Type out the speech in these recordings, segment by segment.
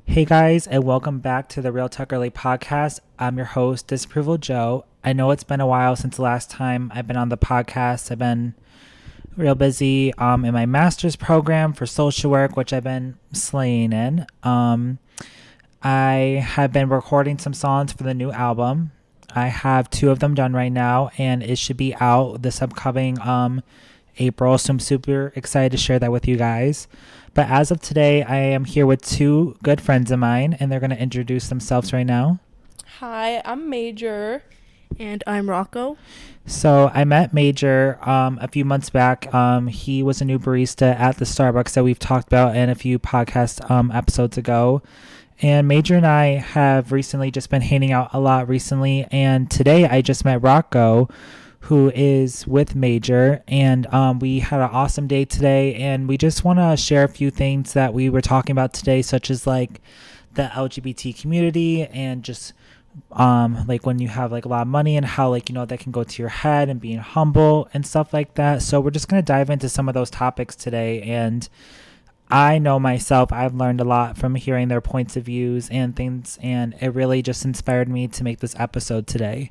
Hey guys, and welcome back to the Real Talk Girly podcast. I'm your host, Disapproval Joe. I know it's been a while since the last time I've been on the podcast. I've been real busy in my master's program for social work, which I've been slaying in. I have been recording some songs for the new album. I have two of them done right now, and it should be out this upcoming April. So I'm super excited to share that with you guys. But as of today, I am here with two good friends of mine, and they're going to introduce themselves right now. Hi, I'm Major. And I'm Rocco. So I met Major a few months back. He was a new barista at the Starbucks that we've talked about in a few podcast episodes ago. And Major and I have recently just been hanging out a lot recently. And today I just met Rocco, who is with Major. And we had an awesome day today. And we just want to share a few things that we were talking about today, such as like the LGBT community and just like when you have like a lot of money and how like that can go to your head and being humble and stuff like that. So we're just going to dive into some of those topics today. And I know myself, I've learned a lot from hearing their points of views and things, and it really just inspired me to make this episode today.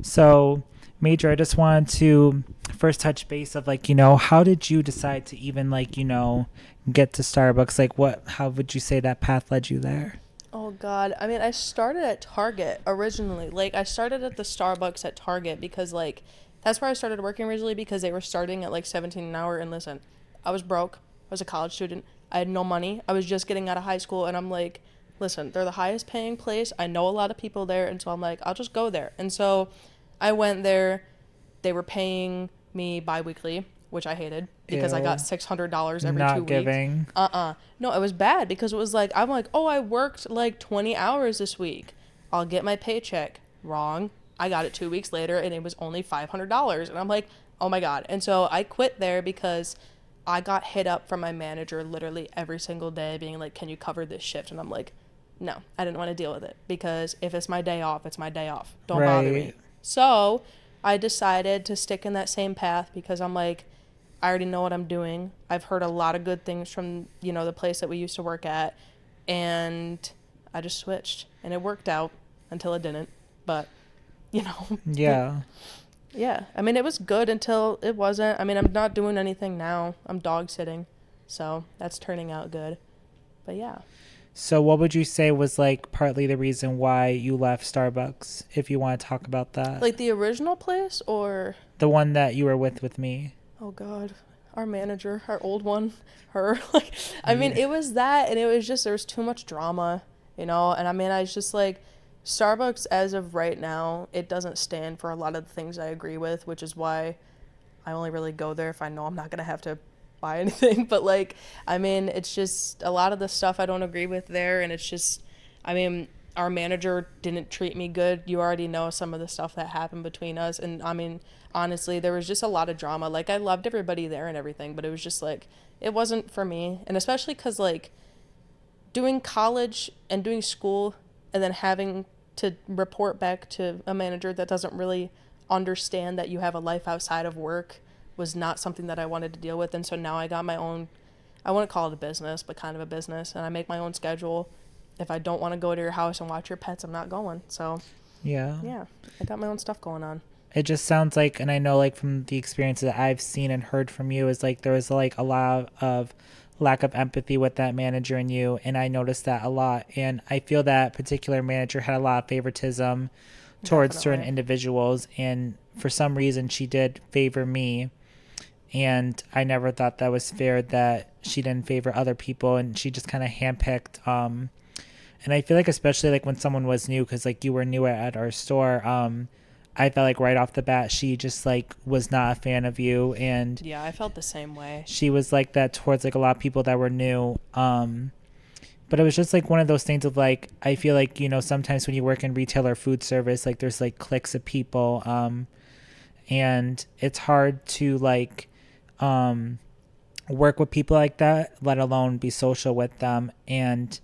So, Major, I just wanted to first touch base of like, how did you decide to even like, get to Starbucks? Like how would you say that path led you there? Oh God, I mean, I started at Target originally. Like, I started at the Starbucks at Target because like that's where I started working originally because they were starting at like 17 an hour. And listen, I was broke. I was a college student. I had no money. I was just getting out of high school, and I'm like, listen, they're the highest paying place. I know a lot of people there, and so I'm like, I'll just go there. And so I went there. They were paying me bi-weekly, which I hated because I got Ew. $600 every Not 2 weeks. giving. No, it was bad because it was like, I'm like, oh, I worked like 20 hours this week. I'll get my paycheck. Wrong. I got it 2 weeks later and it was only $500. And I'm like, oh my God. And so I quit there because I got hit up from my manager literally every single day being like, can you cover this shift? And I'm like, no, I didn't want to deal with it because if it's my day off, it's my day off. Don't bother me. Right. So I decided to stick in that same path because I'm like, I already know what I'm doing. I've heard a lot of good things from, the place that we used to work at. And I just switched. And it worked out until it didn't. But, Yeah. yeah. I mean, it was good until it wasn't. I mean, I'm not doing anything now. I'm dog sitting. So that's turning out good. But yeah. So what would you say was like partly the reason why you left Starbucks, if you want to talk about that? Like the original place or? The one that you were with me. Oh God, our manager, our old one, her. Like, I mean, it was that, and it was just there was too much drama, And I mean, I was just like, Starbucks as of right now, it doesn't stand for a lot of the things I agree with, which is why I only really go there if I know I'm not gonna have to buy anything. But like, I mean, it's just a lot of the stuff I don't agree with there, and it's just, I mean, our manager didn't treat me good. You already know some of the stuff that happened between us, and I mean, honestly, there was just a lot of drama. Like, I loved everybody there and everything, but it was just like, it wasn't for me. And especially because like doing college and doing school and then having to report back to a manager that doesn't really understand that you have a life outside of work was not something that I wanted to deal with. And so now I got my own, I wouldn't call it a business, but kind of a business, and I make my own schedule. If I don't want to go to your house and watch your pets, I'm not going. So yeah, I got my own stuff going on. It just sounds like, and I know like from the experiences that I've seen and heard from you, is like there was like a lot of lack of empathy with that manager and you, and I noticed that a lot. And I feel that particular manager had a lot of favoritism towards Definitely. certain individuals, and for some reason she did favor me, and I never thought that was fair that she didn't favor other people, and she just kind of handpicked. And I feel like especially like when someone was new, because like you were new at our store, I felt like right off the bat she just like was not a fan of you, and Yeah, I felt the same way. she was like that towards like a lot of people that were new. But it was just like one of those things of like, I feel like sometimes when you work in retail or food service, like there's like cliques of people, and it's hard to like work with people like that, let alone be social with them. And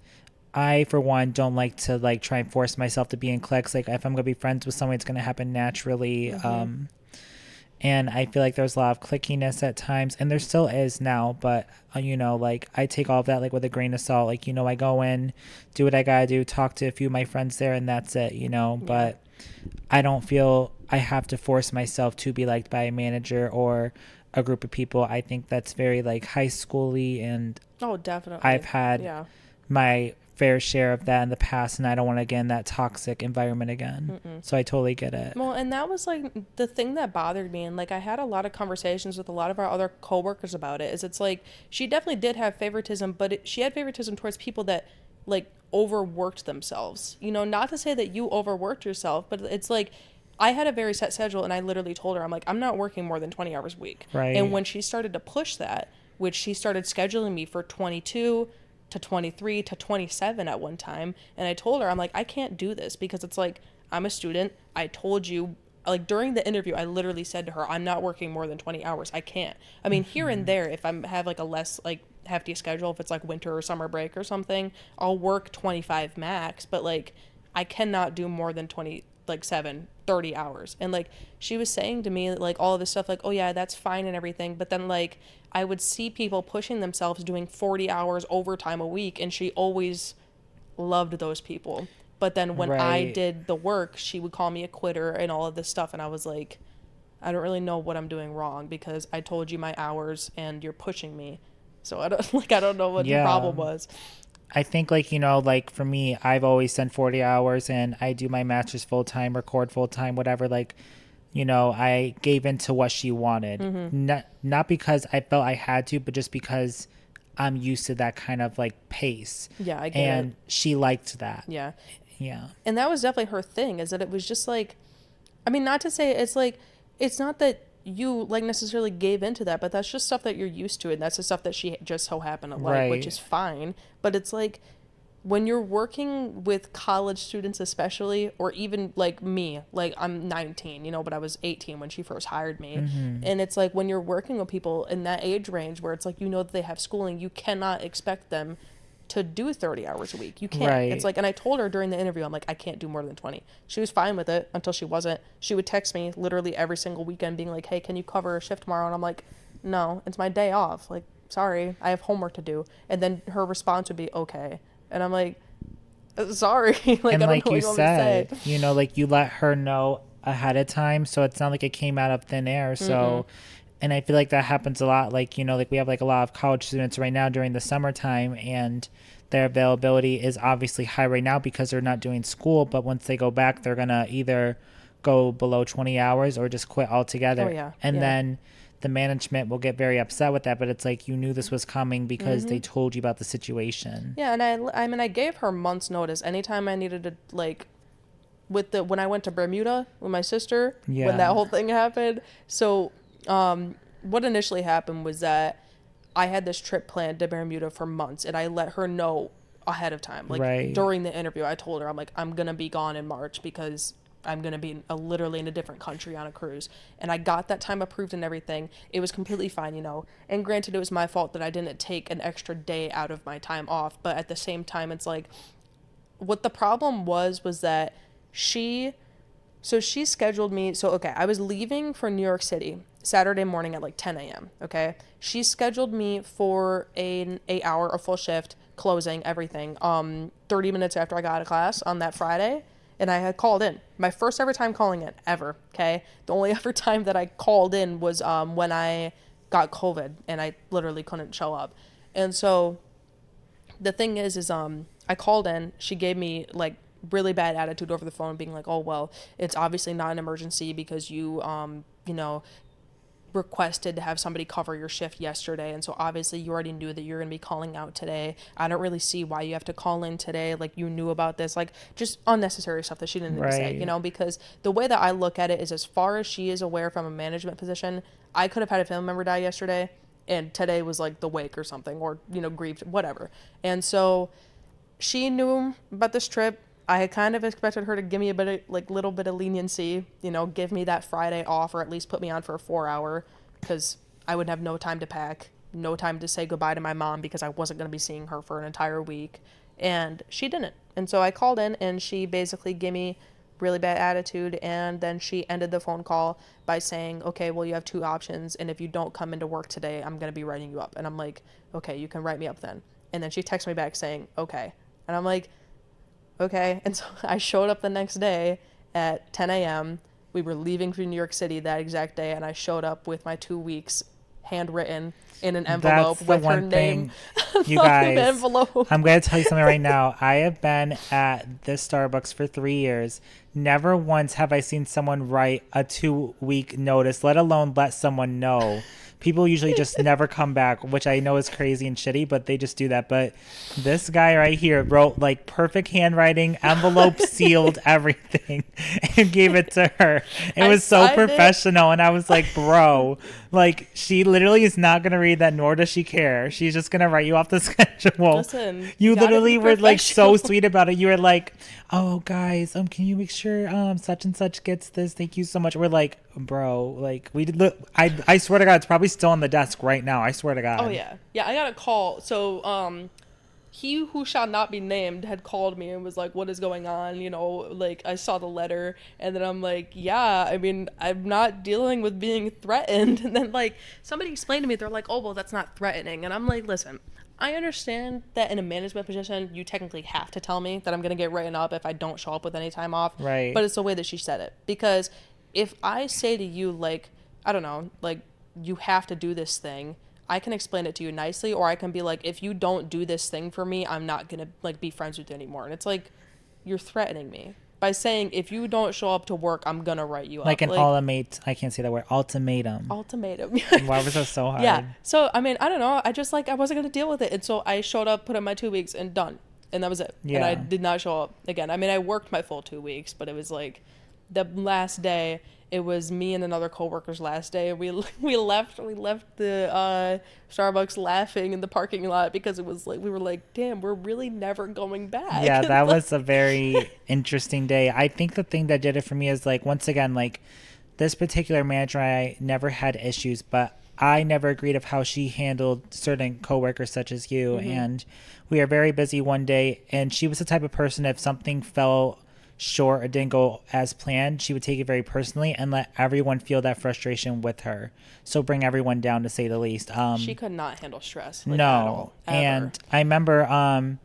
I, for one, don't like to like try and force myself to be in cliques. Like if I'm gonna be friends with someone, it's gonna happen naturally. Mm-hmm. And I feel like there's a lot of clickiness at times, and there still is now, but like I take all of that like with a grain of salt. Like, I go in, do what I gotta do, talk to a few of my friends there, and that's it, but I don't feel I have to force myself to be liked by a manager or a group of people. I think that's very like high schooly, and Oh, definitely. I've had Yeah. my fair share of that in the past, and I don't want to get in that toxic environment again. So I totally get it. Well, and that was like the thing that bothered me, and like I had a lot of conversations with a lot of our other coworkers about it. Is it's like she definitely did have favoritism, but she had favoritism towards people that like overworked themselves. Not to say that you overworked yourself, but it's like I had a very set schedule, and I literally told her, I'm like, I'm not working more than 20 hours a week. Right. And when she started to push that, which she started scheduling me for 22 to 23 to 27 at one time, and I told her, I'm like, I can't do this because it's like I'm a student. I told you, like during the interview, I literally said to her, I'm not working more than 20 hours. I can't. I mean, here and there, if I have like a less like hefty schedule, if it's like winter or summer break or something, I'll work 25 max, but like I cannot do more than 20, like 30 hours. And like she was saying to me like all of this stuff, like, oh yeah, that's fine and everything, but then like I would see people pushing themselves doing 40 hours overtime a week, and she always loved those people. But then when I Right. did the work, she would call me a quitter and all of this stuff, and I was like, I don't really know what I'm doing wrong because I told you my hours and you're pushing me. So I don't know what the Yeah. problem was. I think like like for me, I've always done 40 hours, and I do my matches full time, record full time, whatever. Like, I gave in to what she wanted, not because I felt I had to, but just because I'm used to that kind of like pace. Yeah, I get And it. she liked that. Yeah. Yeah. And that was definitely her thing, is that it was just like, I mean, not to say it's like, it's not that you like necessarily gave into that, but that's just stuff that you're used to, and that's the stuff that she just so happened to like, which Right. is fine. But it's like when you're working with college students, especially, or even like me, like I'm 19, but I was 18 when she first hired me. And it's like when you're working with people in that age range where it's like, that they have schooling, you cannot expect them to do 30 hours a week. You can't. Right. It's like, and I told her during the interview, I'm like, I can't do more than 20. She was fine with it until she wasn't. She would text me literally every single weekend being like, hey, can you cover a shift tomorrow? And I'm like, no, it's my day off. Like, sorry, I have homework to do. And then her response would be, okay. And I'm like, sorry. Like, And I don't like know what you you want me to say. said, like you let her know ahead of time, so it's not like it came out of thin air. So, and I feel like that happens a lot. Like, like we have like a lot of college students right now during the summertime, and their availability is obviously high right now because they're not doing school. But once they go back, they're going to either go below 20 hours or just quit altogether. Oh, yeah. And Yeah. then the management will get very upset with that. But it's like, you knew this was coming because they told you about the situation. Yeah, and I mean, I gave her months notice anytime I needed to, like, when I went to Bermuda with my sister, Yeah. when that whole thing happened. So, what initially happened was that I had this trip planned to Bermuda for months, and I let her know ahead of time. Like, Right. during the interview, I told her, I'm like, I'm going to be gone in March because I'm going to be literally in a different country on a cruise. And I got that time approved and everything. It was completely fine, And granted, it was my fault that I didn't take an extra day out of my time off. But at the same time, it's like, what the problem was that she scheduled me. So, okay, I was leaving for New York City Saturday morning at like 10 a.m. Okay. She scheduled me for an 8-hour, a full shift, closing, everything, 30 minutes after I got out of class on that Friday. And I had called in. My first ever time calling in, ever. Okay. The only ever time that I called in was when I got COVID and I literally couldn't show up. And so the thing is I called in. She gave me like really bad attitude over the phone, being like, oh, well, it's obviously not an emergency because you requested to have somebody cover your shift yesterday, and so obviously you already knew that you're going to be calling out today. I don't really see why you have to call in today. Like, you knew about this, like, just unnecessary stuff that she didn't need to say, Right. because the way that I look at it is, as far as she is aware from a management position, I could have had a family member die yesterday, and today was like the wake or something, or grieved, whatever. And so she knew about this trip. I had kind of expected her to give me a bit of, like, little bit of leniency, give me that Friday off, or at least put me on for a 4-hour, because I would have no time to pack, no time to say goodbye to my mom because I wasn't going to be seeing her for an entire week. And she didn't. And so I called in, and she basically gave me really bad attitude. And then she ended the phone call by saying, okay, well, you have two options, and if you don't come into work today, I'm going to be writing you up. And I'm like, okay, you can write me up then. And then she texted me back saying, okay. And I'm like, okay. And so I showed up the next day at 10 a.m. We were leaving for New York City that exact day, and I showed up with my 2 weeks handwritten in an envelope with her name. You guys, envelope. I'm going to tell you something right now. I have been at this Starbucks for 3 years. Never once have I seen someone write a 2-week notice, let alone let someone know. People usually just never come back, which I know is crazy and shitty, but they just do that. But this guy right here wrote like perfect handwriting, envelope sealed, everything, and gave it to her. It was so professional. And I was like, bro, like she literally is not going to read that, nor does she care. She's just going to write you off the schedule. Listen, you literally were like so sweet about it. You were like, oh guys, can you make sure such and such gets this? Thank you so much. We're like, bro, like we did look, I swear to God, it's probably still on the desk right now. I swear to God. Oh yeah. I got a call. So he who shall not be named had called me and was like, what is going on? You know, like I saw the letter, and then I'm like, yeah, I mean, I'm not dealing with being threatened. And then like somebody explained to me, they're like, oh well, that's not threatening. And I'm like, listen, I understand that in a management position, you technically have to tell me that I'm going to get written up if I don't show up with any time off. Right. But it's the way that she said it. Because if I say to you, like, I don't know, like, you have to do this thing, I can explain it to you nicely, or I can be like, if you don't do this thing for me, I'm not going to, like, be friends with you anymore. And it's like, you're threatening me. By saying, if you don't show up to work, I'm going to write you up. Like an ultimate, I can't say that word, ultimatum. Ultimatum. Why was that so hard? Yeah. So, I mean, I don't know. I just, like, I wasn't going to deal with it. And so I showed up, put in my 2 weeks, and done. And that was it. Yeah. And I did not show up again. I mean, I worked my full 2 weeks, but it was like the last day, it was me and another coworker's last day. We left the Starbucks laughing in the parking lot because it was like, we were like, damn, we're really never going back. Yeah, that was a very interesting day. I think the thing that did it for me is like, once again, like this particular manager, I never had issues, but I never agreed of how she handled certain coworkers such as you. Mm-hmm. And we are very busy one day, and she was the type of person, if something fell short or didn't go as planned, she would take it very personally and let everyone feel that frustration with her. So bring everyone down, to say the least. She could not handle stress. Like, no. At all, ever. And I remember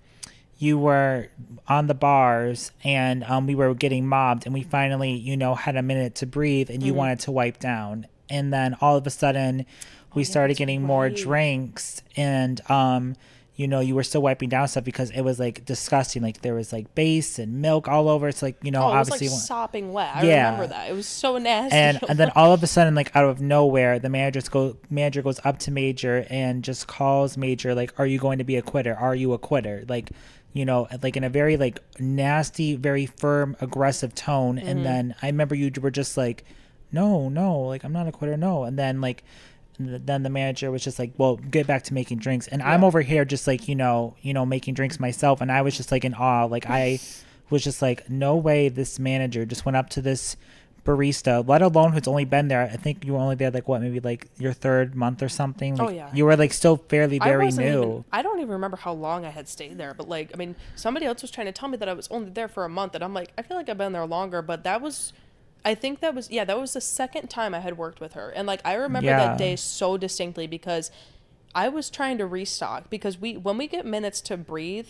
you were on the bars, and we were getting mobbed, and we finally, had a minute to breathe, and you wanted to wipe down. And then all of a sudden we started getting more drinks, and you were still wiping down stuff because it was like disgusting. Like there was like base and milk all over. It's like, obviously. It was like sopping wet. I remember that. It was so nasty. And then all of a sudden, like out of nowhere, the manager goes up to Major and just calls Major, like, are you going to be a quitter? Are you a quitter? Like, like in a very like nasty, very firm, aggressive tone. Mm-hmm. And then I remember you were just like, no, like I'm not a quitter. No. And then like, then the manager was just like, well, get back to making drinks. And I'm over here just like, making drinks myself. And I was just like in awe. Like I was just like, no way this manager just went up to this barista, let alone who's only been there. I think you were only there like what, maybe like your third month or something. Like, you were like still fairly very new. I don't even remember how long I had stayed there. But like, I mean, somebody else was trying to tell me that I was only there for a month. And I'm like, I feel like I've been there longer. But that was the second time I had worked with her. And like I remember that day so distinctly because I was trying to restock, because when we get minutes to breathe,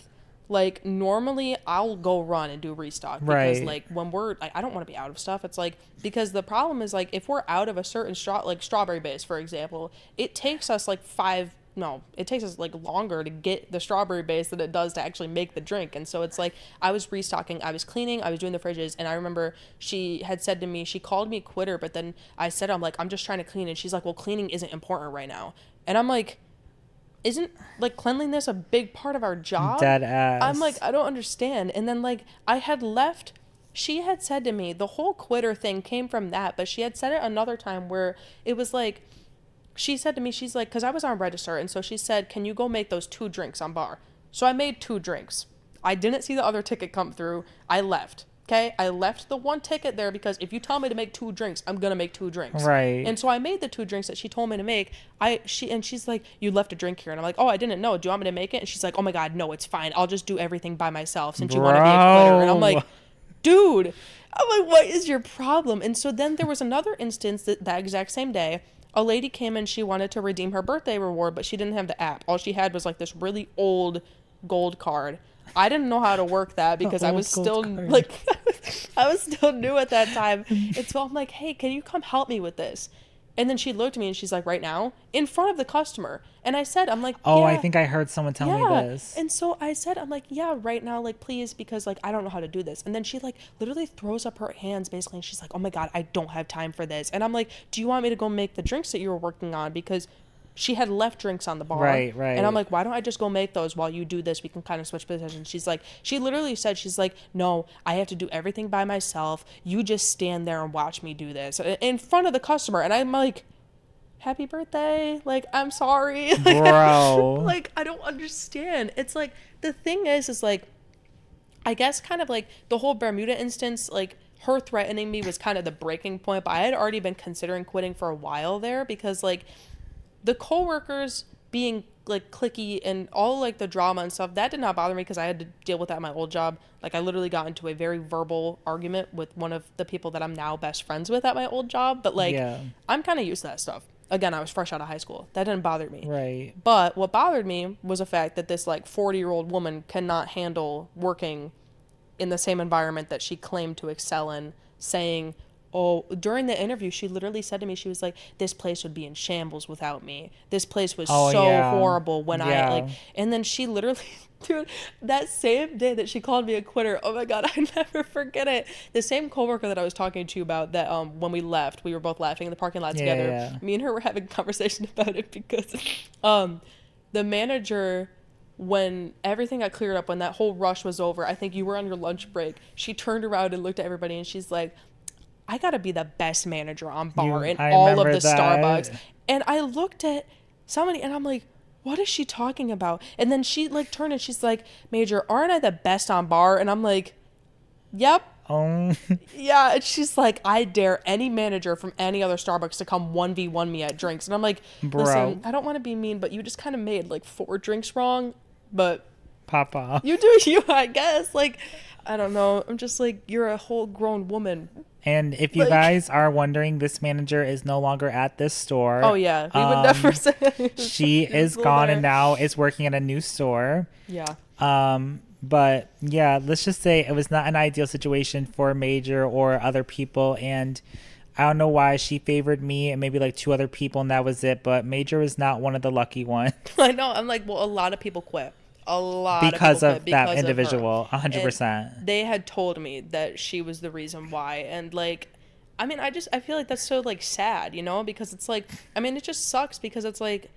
like normally I'll go run and do restock because like when we're like, I don't want to be out of stuff. It's like, because the problem is like if we're out of a certain like strawberry base, for example, it takes us like it takes us like longer to get the strawberry base than it does to actually make the drink. And so it's like I was restocking, I was cleaning, I was doing the fridges. And I remember she had said to me, she called me quitter, but then I said, I'm like, I'm just trying to clean. And she's like, well, cleaning isn't important right now. And I'm like, isn't like cleanliness a big part of our job? Dead ass. I'm like, I don't understand. And then like I had left, she had said to me, the whole quitter thing came from that, but she had said it another time where it was like, she said to me, she's like, because I was on register, and so she said, can you go make those 2 drinks on bar? So I made 2 drinks. I didn't see the other ticket come through. I left. Okay? I left the 1 ticket there because if you tell me to make 2 drinks, I'm going to make 2 drinks. Right. And so I made the 2 drinks that she told me to make. She's like, you left a drink here. And I'm like, oh, I didn't know. Do you want me to make it? And she's like, oh my God, no, it's fine. I'll just do everything by myself since you want to be a quitter. And I'm like, dude, I'm like, what is your problem? And so then there was another instance that exact same day, a lady came in, she wanted to redeem her birthday reward, but she didn't have the app. All she had was like this really old gold card. I didn't know how to work that because I was still like, I was still new at that time. And so I'm like, hey, can you come help me with this? And then she looked at me and she's like, right now? In front of the customer. And I said, I'm like, Oh, yeah. I think I heard someone tell me this. And so I said, I'm like, yeah, right now, like, please, because, like, I don't know how to do this. And then she, like, literally throws up her hands, basically, and she's like, oh, my God, I don't have time for this. And I'm like, do you want me to go make the drinks that you were working on? Because she had left drinks on the bar. Right. And I'm like, why don't I just go make those while you do this? We can kind of switch positions. She's like, she literally said, she's like, no, I have to do everything by myself. You just stand there and watch me do this in front of the customer. And I'm like, happy birthday. Like, I'm sorry. Bro. Like, I don't understand. It's like, the thing is like, I guess kind of like the whole Bermuda instance, like, her threatening me was kind of the breaking point, but I had already been considering quitting for a while there because, like, the coworkers being like cliquey and all like the drama and stuff, that did not bother me because I had to deal with that at my old job. Like, I literally got into a very verbal argument with one of the people that I'm now best friends with at my old job. But like, I'm kind of used to that stuff. Again, I was fresh out of high school. That didn't bother me. Right. But what bothered me was the fact that this like 40-year-old woman cannot handle working in the same environment that she claimed to excel in, saying, oh, during the interview, she literally said to me, she was like, this place would be in shambles without me. This place was horrible when I, like, and then she literally, dude, that same day that she called me a quitter, oh my God, I never forget it. The same coworker that I was talking to you about that, when we left, we were both laughing in the parking lot together. Yeah. Me and her were having a conversation about it because, the manager, when everything got cleared up, when that whole rush was over, I think you were on your lunch break, she turned around and looked at everybody and she's like, I gotta be the best manager on bar in all of the Starbucks. And I looked at somebody and I'm like, what is she talking about? And then she like turned and she's like, Major, aren't I the best on bar? And I'm like, yep. Yeah. And she's like, I dare any manager from any other Starbucks to come 1v1 me at drinks. And I'm like, listen, I don't want to be mean, but you just kind of made like 4 drinks wrong. But Papa, you do you, I guess. Like, I don't know. I'm just like, you're a whole grown woman. And if you guys are wondering, this manager is no longer at this store. Oh, yeah. We would never say she is gone and now is working at a new store. Yeah. But yeah, let's just say it was not an ideal situation for Major or other people. And I don't know why she favored me and maybe like 2 other people and that was it. But Major was not one of the lucky ones. I know. I'm like, well, a lot of people quit. A lot because of of that individual. 100%. And they had told me that she was the reason why. And like, I mean, I feel like that's so like sad, you know, because it's like, I mean, it just sucks because it's like,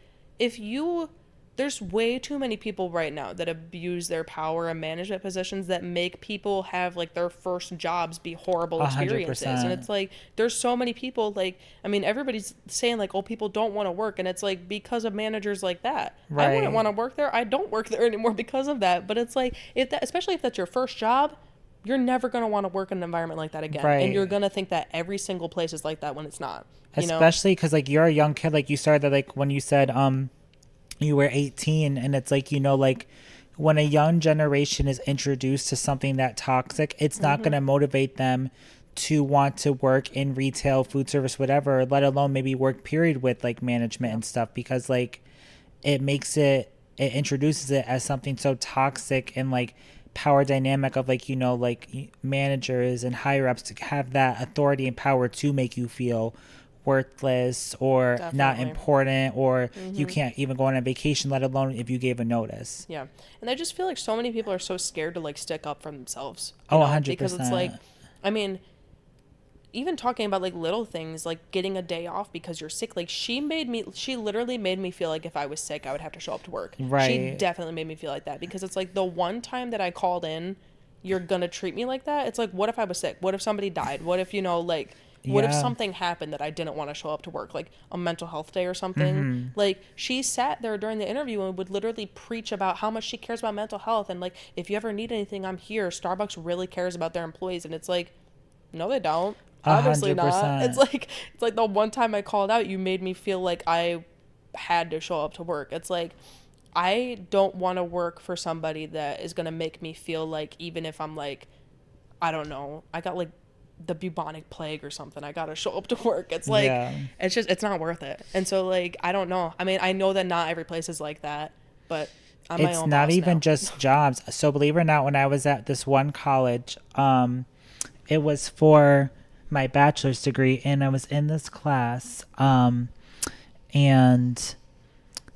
there's way too many people right now that abuse their power in management positions that make people have like their first jobs be horrible experiences. 100%. And it's like, there's so many people, like, I mean, everybody's saying like, oh, people don't want to work. And it's like, because of managers like that. Right. I wouldn't want to work there. I don't work there anymore because of that. But it's like, especially if that's your first job, you're never going to want to work in an environment like that again. Right. And you're going to think that every single place is like that when it's not. Especially because like you're a young kid, like you started like when you said, you were 18 and it's like, you know, like when a young generation is introduced to something that toxic, it's not going to motivate them to want to work in retail, food service, whatever, let alone maybe work period with like management and stuff, because like it introduces it as something so toxic and like power dynamic of like, you know, like managers and higher ups to have that authority and power to make you feel worthless or not important, or you can't even go on a vacation, let alone if you gave a notice. Yeah. And I just feel like so many people are so scared to like stick up for themselves. 100%. Because it's like, I mean, even talking about like little things like getting a day off because you're sick, like she literally made me feel like if I was sick I would have to show up to work. Right. She definitely made me feel like that because it's like the one time that I called in, you're gonna treat me like that. It's like, what if I was sick? What if somebody died? What if, you know, like, what if something happened that I didn't want to show up to work, like a mental health day or something? Like, she sat there during the interview and would literally preach about how much she cares about mental health. And like, if you ever need anything, I'm here. Starbucks really cares about their employees. And it's like, no, they don't. Obviously 100%. Not. It's like the one time I called out, you made me feel like I had to show up to work. It's like, I don't want to work for somebody that is going to make me feel like even if I'm like, I don't know, I got like the bubonic plague or something, I gotta show up to work. It's like, it's not worth it. And so like, I don't know. I mean, I know that not every place is like that, but I'm my It's own not boss even now. just jobs. So believe it or not, when I was at this one college, it was for my bachelor's degree, and I was in this class, and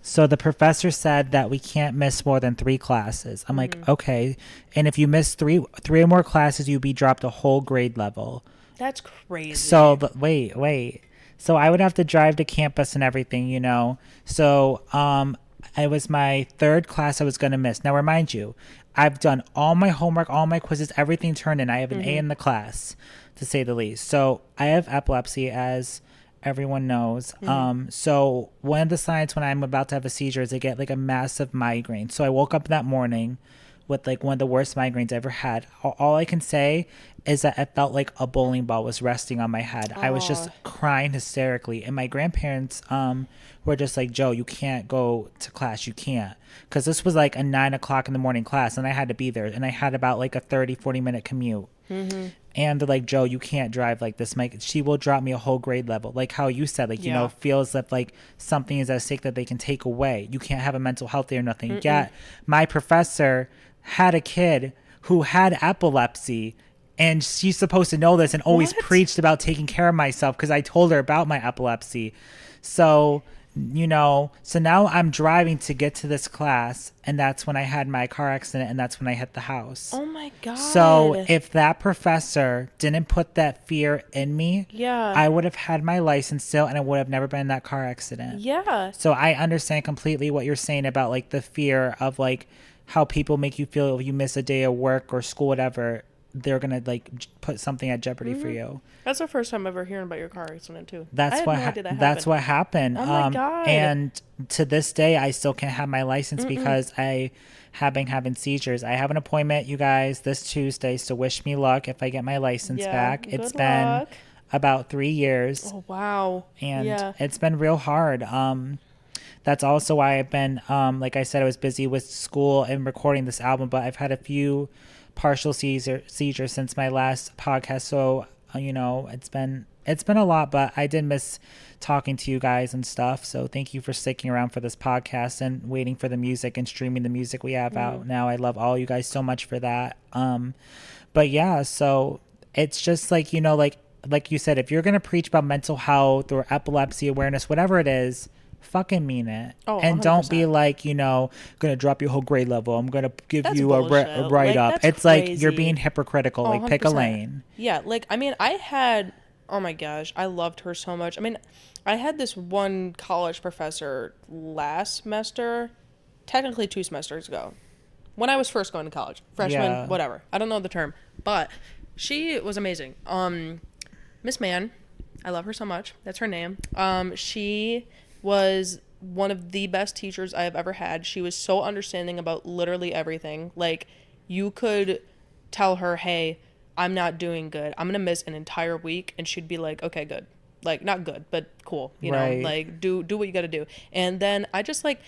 so the professor said that we can't miss more than 3 classes. I'm like, okay, and if you miss three or more classes, you'll be dropped a whole grade level. That's crazy. So, but wait. So I would have to drive to campus and everything, you know. So, it was my 3rd class I was going to miss. Now, remind you, I've done all my homework, all my quizzes, everything turned in. I have an A in the class, to say the least. So I have epilepsy, as everyone knows. So one of the signs when I'm about to have a seizure is I get like a massive migraine. So I woke up that morning with like one of the worst migraines I ever had. All I can say is that it felt like a bowling ball was resting on my head. I was just crying hysterically, and my grandparents were just like, Joe, you can't go to class, you can't, because this was like a 9 o'clock in the morning class, and I had to be there, and I had about like a 30-40 minute commute. And they're like, Joe, you can't drive like this. She will drop me a whole grade level. Like how you said, like, you know, feels that like something is at stake that they can take away. You can't have a mental health day or nothing. Yet my professor had a kid who had epilepsy, and she's supposed to know this, and always preached about taking care of myself because I told her about my epilepsy. So, you know, so now I'm driving to get to this class, and that's when I had my car accident, and that's when I hit the house. Oh my God. So if that professor didn't put that fear in me, I would have had my license still, and I would have never been in that car accident. So I understand completely what you're saying about like the fear of like how people make you feel if you miss a day of work or school, whatever. They're gonna like put something at jeopardy for you. That's the first time ever hearing about your car accident too. That's what happened. Oh my God. And to this day, I still can't have my license because I have been having seizures. I have an appointment, you guys, this Tuesday. So wish me luck if I get my license back. It's been about 3 years. Oh wow. And it's been real hard. That's also why I've been like I said, I was busy with school and recording this album, but I've had a few partial seizures since my last podcast. So you know, it's been a lot, but I did miss talking to you guys and stuff. So thank you for sticking around for this podcast and waiting for the music and streaming the music we have out now. I love all you guys so much for that. But yeah, so it's just like, you know, like you said, if you're gonna preach about mental health or epilepsy awareness, whatever it is, fucking mean it. And 100%. Don't be like, you know, gonna drop your whole grade level, I'm gonna give you a write up. Like, it's crazy. Like you're being hypocritical. Like 100%. Pick a lane. Yeah, like I mean, I had, oh my gosh, I loved her so much. I mean, I had this one college professor last semester, technically 2 semesters ago, when I was first going to college, freshman, whatever, I don't know the term, but she was amazing. Miss Mann, I love her so much. That's her name. She was one of the best teachers I have ever had. She was so understanding about literally everything. Like, you could tell her, hey, I'm not doing good, I'm gonna miss an entire week, and she'd be like, okay, good. Like, not good, but cool, you know, like do what you gotta do. And then I just like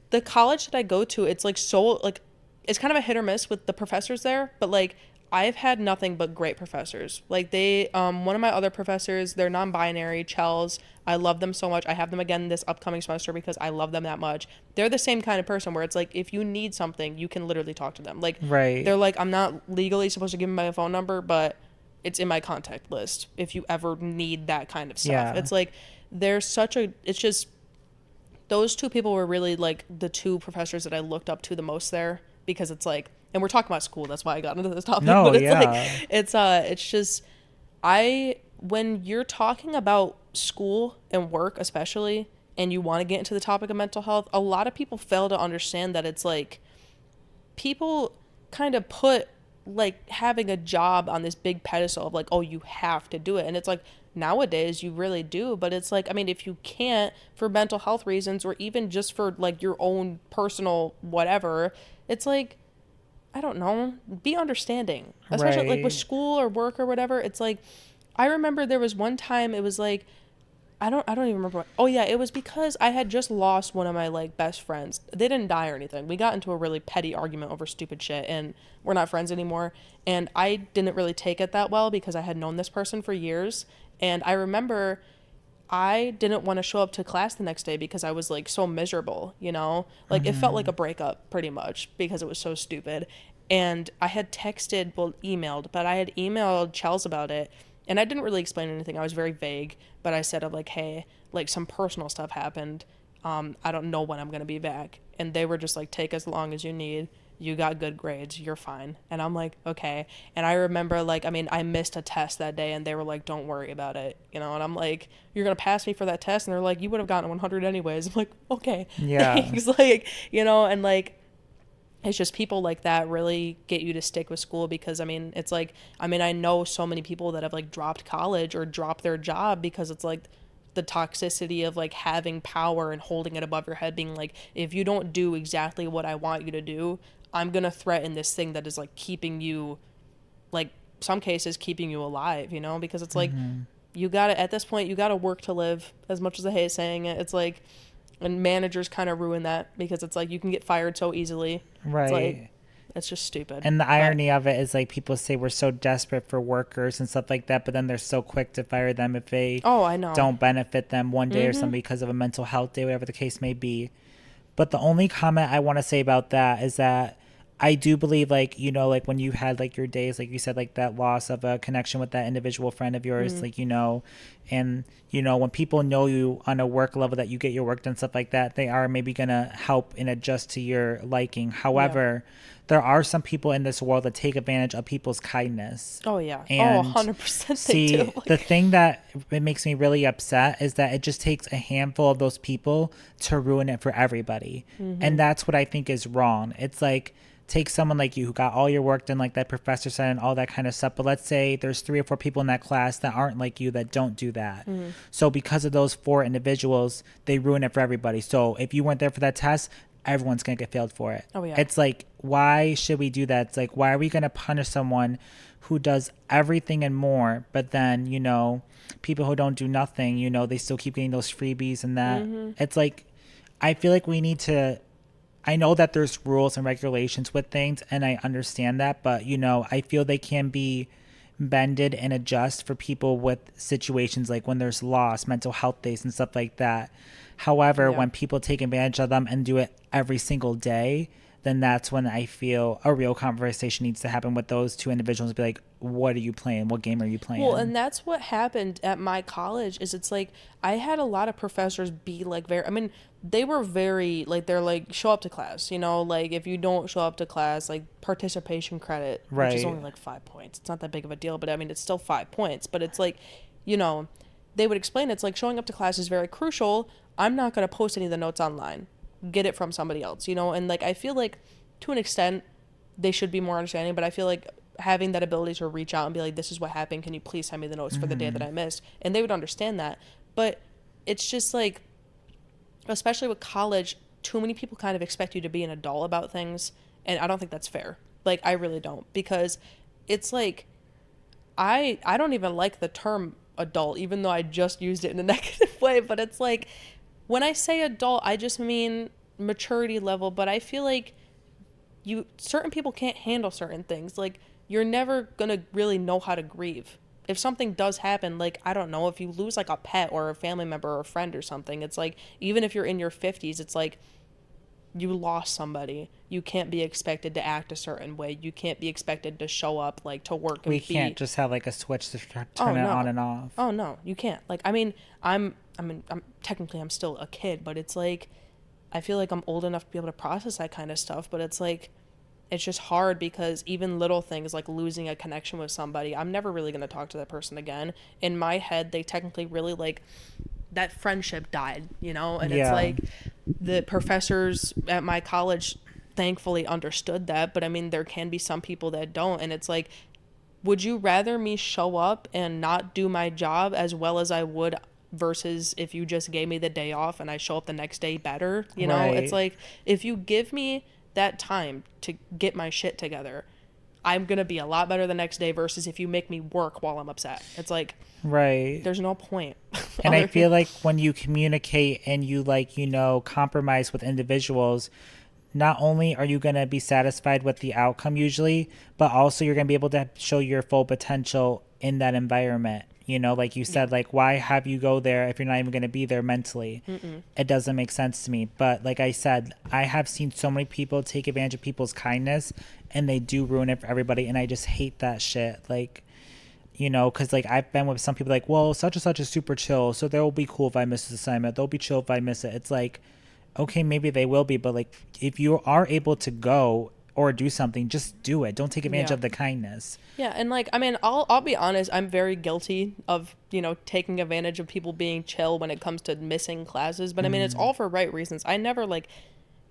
the college that I go to, it's like so like it's kind of a hit or miss with the professors there, but like I've had nothing but great professors. Like they, one of my other professors, they're non-binary, Chels. I love them so much. I have them again this upcoming semester because I love them that much. They're the same kind of person where it's like, if you need something, you can literally talk to them. Like, they're like, I'm not legally supposed to give them my phone number, but it's in my contact list if you ever need that kind of stuff. Yeah. It's like, it's just, those 2 people were really like the 2 professors that I looked up to the most there, because it's like, and we're talking about school, that's why I got into this topic. No, but it's like, it's just, when you're talking about school and work especially, and you want to get into the topic of mental health, a lot of people fail to understand that it's like, people kind of put like having a job on this big pedestal of like, oh, you have to do it. And it's like, nowadays you really do, but it's like, I mean, if you can't for mental health reasons, or even just for like your own personal whatever, it's like, I don't know, be understanding, especially like with school or work or whatever. It's like, I remember there was one time, it was like, I don't even remember what. Oh yeah, it was because I had just lost one of my like best friends. They didn't die or anything. We got into a really petty argument over stupid shit, and we're not friends anymore. And I didn't really take it that well because I had known this person for years. And I remember I didn't want to show up to class the next day because I was like so miserable, you know? Like it felt like a breakup pretty much because it was so stupid. And I had texted, well, emailed, but I had emailed Chels about it. And I didn't really explain anything. I was very vague, but I said, I'm like, hey, like some personal stuff happened. I don't know when I'm going to be back. And they were just like, take as long as you need. You got good grades. You're fine. And I'm like, okay. And I remember like, I mean, I missed a test that day and they were like, don't worry about it. You know, and I'm like, you're going to pass me for that test. And they're like, you would have gotten 100 anyways. I'm like, okay. Yeah. Thanks. Like, you know, and like, it's just people like that really get you to stick with school because I mean it's like I mean I know so many people that have like dropped college or dropped their job because it's like the toxicity of like having power and holding it above your head being like if you don't do exactly what I want you to do, I'm going to threaten this thing that is like keeping you like some cases keeping you alive, you know, because it's like you got to at this point you got to work to live as much as I hate saying it. It's like and managers kind of ruin that because it's like you can get fired so easily. Right. It's like, it's just stupid. And the irony of it is like people say we're so desperate for workers and stuff like that, but then they're so quick to fire them if they I know. don't benefit them one day or something because of a mental health day, whatever the case may be. But the only comment I want to say about that is that I do believe, like, you know, like when you had like your days, like you said, like that loss of a connection with that individual friend of yours, like, you know, and, you know, when people know you on a work level that you get your work done, stuff like that, they are maybe going to help and adjust to your liking. However, there are some people in this world that take advantage of people's kindness. Oh, yeah. And 100% they see, do. Like, the thing that it makes me really upset is that it just takes a handful of those people to ruin it for everybody. And that's what I think is wrong. It's like, take someone like you who got all your work done like that professor said and all that kind of stuff, but let's say there's 3 or 4 people in that class that aren't like you that don't do that. So because of those 4 individuals, they ruin it for everybody. So if you weren't there for that test, everyone's gonna get failed for it. Oh, yeah. It's like, why should we do that? It's like, why are we gonna punish someone who does everything and more, but then, you know, people who don't do nothing, you know, they still keep getting those freebies and that. It's like, I feel like we need to, I know that there's rules and regulations with things, and I understand that, but, you know, I feel they can be bended and adjust for people with situations like when there's loss, mental health days, and stuff like that. However, when people take advantage of them and do it every single day, then that's when I feel a real conversation needs to happen with those 2 individuals and be like, what are you playing? What game are you playing? well, and that's what happened at my college is it's like I had a lot of professors be like very, I mean, they were very, like, they're like, show up to class, you know, like if you don't show up to class, like participation credit, which is Right. only like 5 points. It's not that big of a deal, but I mean, it's still 5 points, but it's like, you know, they would explain it's like showing up to class is very crucial. I'm not going to post any of the notes online. Get it from somebody else, you know? And like, I feel like to an extent they should be more understanding, but I feel like having that ability to reach out and be like, this is what happened. Can you please send me the notes for the day that I missed? And they would understand that. But it's just like, especially with college, too many people kind of expect you to be an adult about things. And I don't think that's fair. Like, I really don't, because it's like, I don't even like the term adult, even though I just used it in a negative way, but it's like, when I say adult, I just mean maturity level, but I feel like certain people can't handle certain things. Like, you're never gonna really know how to grieve. If something does happen, like, I don't know, if you lose like a pet or a family member or a friend or something, it's like, even if you're in your 50s, it's like, you lost somebody. You can't be expected to act a certain way. You can't be expected to show up like to work and we can't just have like a switch to turn it on and off. Oh no, you can't. Like, I mean, I'm technically I'm still a kid, but it's like I feel like I'm old enough to be able to process that kind of stuff, but it's like it's just hard because even little things like losing a connection with somebody, I'm never really going to talk to that person again. In my head, they technically really like that friendship died, you know? And it's like the professors at my college thankfully understood that, but I mean, there can be some people that don't, and it's like, would you rather me show up and not do my job as well as I would versus if you just gave me the day off and I show up the next day better, you know? Right. It's like, if you give me that time to get my shit together, I'm going to be a lot better the next day versus if you make me work while I'm upset. It's like, right. there's no point. And I feel like when you communicate and you like, compromise with individuals, not only are you going to be satisfied with the outcome usually, but also you're going to be able to show your full potential in that environment. Like you said, like, why have you go there if you're not even going to be there mentally? It doesn't make sense to me. But like I said, I have seen so many people take advantage of people's kindness, and they do ruin it for everybody. And I just hate that shit. Like, because like I've been with some people like, well, such and such is super chill, so they'll be cool if I miss this assignment. They'll be chill if I miss it. It's like, okay, maybe they will be, but like if you are able to go or do something, just do it. Don't take advantage of the kindness. Yeah, and like, I mean, I'll be honest, I'm very guilty of, taking advantage of people being chill when it comes to missing classes, but I mean, it's all for right reasons. I never like,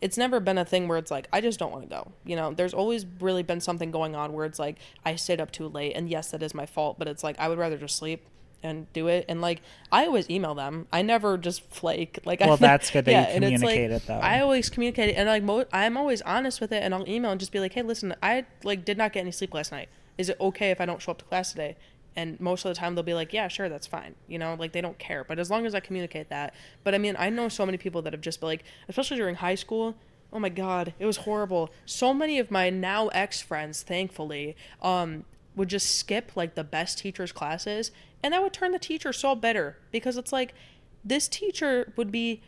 it's never been a thing where it's like, I just don't want to go. There's always really been something going on where it's like, I stayed up too late, and yes, that is my fault, but it's like, I would rather just sleep and do it. And like, I always email them. I never just flake. Like, well, that's good that you communicate like, it though. I always communicate it, and like I'm always honest with it, and I'll email and just be like, hey, listen, I like did not get any sleep last night. Is it okay if I don't show up to class today? And most of the time they'll be like, yeah, sure, that's fine. Like they don't care. But as long as I communicate that. But I mean, I know so many people that have just been like, especially during high school, oh my God, it was horrible. So many of my now ex-friends, thankfully, would just skip like the best teachers' classes, and that would turn the teacher so bitter, because it's like, this teacher would be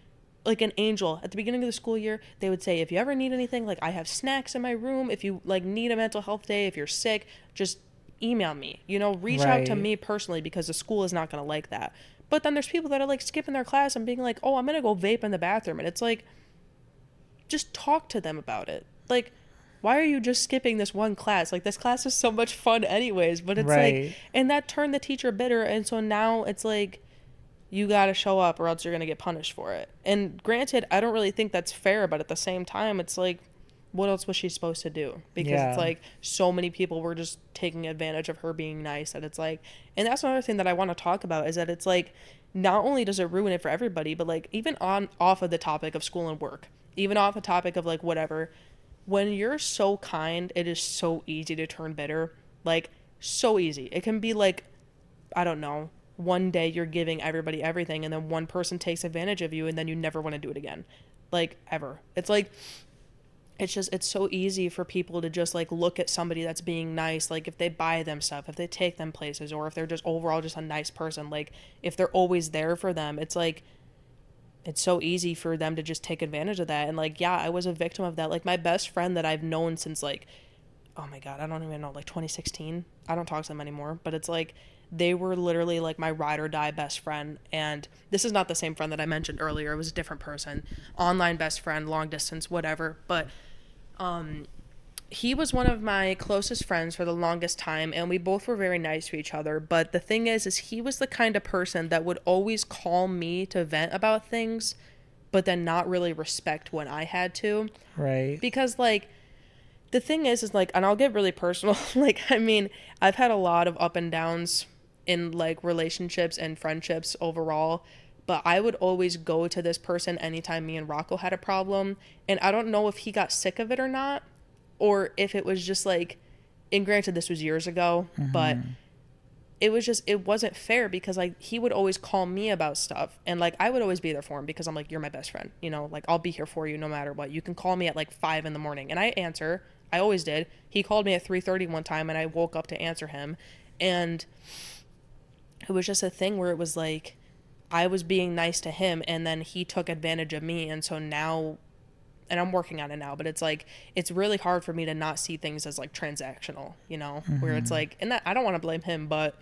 like an angel at the beginning of the school year. They would say, if you ever need anything, like I have snacks in my room. If you like need a mental health day, if you're sick, just email me, reach out to me personally, because the school is not going to like that. But then there's people that are like skipping their class and being like, oh, I'm going to go vape in the bathroom. And it's like, just talk to them about it. Like, why are you just skipping this one class? Like, this class is so much fun anyways. But it's like, and that turned the teacher bitter. And so now it's like, you got to show up or else you're going to get punished for it. And granted, I don't really think that's fair. But at the same time, it's like, what else was she supposed to do? Because it's like, so many people were just taking advantage of her being nice. And it's like, and that's another thing that I want to talk about, is that it's like, not only does it ruin it for everybody, but like, even off of the topic of school and work, even off the topic of like whatever, when you're so kind, it is so easy to turn bitter. Like, so easy. It can be like, I don't know, one day you're giving everybody everything, and then one person takes advantage of you, and then you never want to do it again. Like, ever. It's like, it's so easy for people to just like look at somebody that's being nice, like if they buy them stuff, if they take them places, or if they're just overall just a nice person, like if they're always there for them, it's like, it's so easy for them to just take advantage of that. And like, yeah, I was a victim of that. Like, my best friend that I've known since like, oh my God, I don't even know, like 2016. I don't talk to them anymore, but it's like, they were literally like my ride or die best friend. And this is not the same friend that I mentioned earlier. It was a different person, online best friend, long distance, whatever. But he was one of my closest friends for the longest time, and we both were very nice to each other. But the thing is he was the kind of person that would always call me to vent about things, but then not really respect when I had to. Right. Because like, the thing is like, and I'll get really personal. Like, I mean, I've had a lot of up and downs in like relationships and friendships overall, but I would always go to this person anytime me and Rocco had a problem. And I don't know if he got sick of it or not, or if it was just like, and granted this was years ago, but it was just, it wasn't fair, because like, he would always call me about stuff, and like, I would always be there for him, because I'm like, you're my best friend, like, I'll be here for you no matter what. You can call me at like 5 a.m, and I answer. I always did. He called me at 3:30 one time, and I woke up to answer him. And it was just a thing where it was like, I was being nice to him, and then he took advantage of me. And so now, and I'm working on it now, but it's like, it's really hard for me to not see things as like transactional, where it's like, and that, I don't want to blame him, but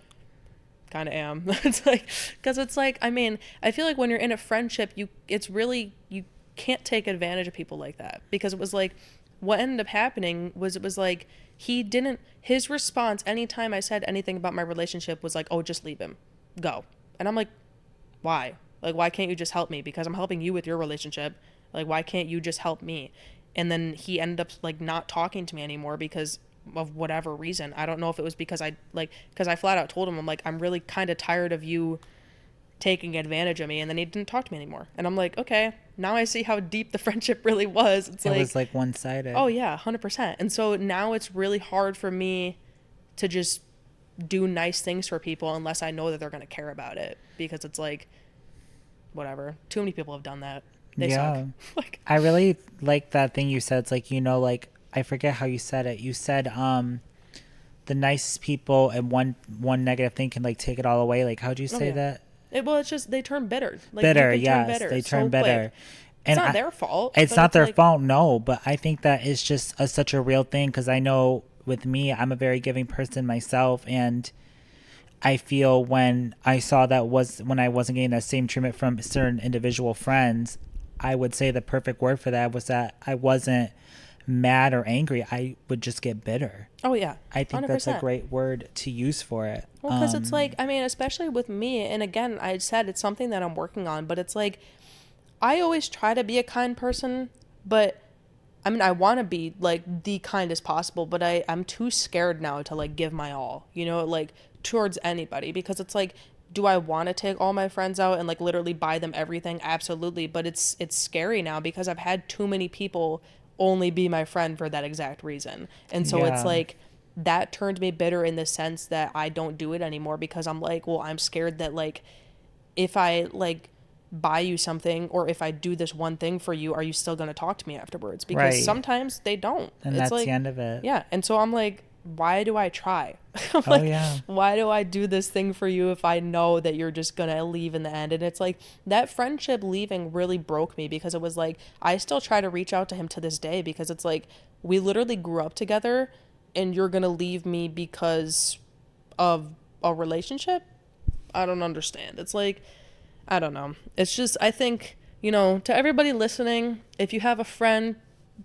kind of am. It's like, because it's like, I mean, I feel like when you're in a friendship, you can't take advantage of people like that, because it was like, what ended up happening was, it was like, his response anytime I said anything about my relationship was like, oh, just leave him, go. And I'm like, why? Like, why can't you just help me? Because I'm helping you with your relationship. Like, why can't you just help me? And then he ended up like not talking to me anymore because of whatever reason. I don't know if it was because I flat out told him, I'm like, I'm really kind of tired of you taking advantage of me, and then he didn't talk to me anymore. And I'm like, okay, now I see how deep the friendship really was. It was like one-sided. Oh yeah, 100%. And so now it's really hard for me to just do nice things for people unless I know that they're going to care about it, because it's like, whatever. Too many people have done that. They suck. Like, I really like that thing you said. It's like, like, I forget how you said it. You said the nicest people and one negative thing can like take it all away. Like, how'd you say that? Well, it's just they turn bitter. Like, bitter, yes, turn bitter. They turn bitter. Like, it's not their fault. It's not their fault, no. But I think that is just such a real thing, because I know with me, I'm a very giving person myself, and I feel when I saw when I wasn't getting that same treatment from certain individual friends, I would say the perfect word for that was that I wasn't mad or angry. I would just get bitter. Oh yeah, I think 100%. That's a great word to use for it. Well, because it's like, I mean, especially with me, and again, I said it's something that I'm working on, but it's like, I always try to be a kind person, but I mean, I want to be like the kindest possible, but I'm too scared now to like give my all, like towards anybody, because it's like, do I want to take all my friends out and like literally buy them everything? Absolutely. But it's scary now, because I've had too many people only be my friend for that exact reason. And so it's like, that turned me bitter in the sense that I don't do it anymore, because I'm like, well, I'm scared that like, if I like buy you something, or if I do this one thing for you, are you still going to talk to me afterwards? Because sometimes they don't. And it's that's like, the end of it. Yeah. And so I'm like, why do I try? Like, why do I do this thing for you if I know that you're just gonna leave in the end? And it's like, that friendship leaving really broke me, because it was like, I still try to reach out to him to this day, because it's like, we literally grew up together, and you're gonna leave me because of a relationship? I don't understand. It's like, I don't know. It's just, I think, to everybody listening, if you have a friend,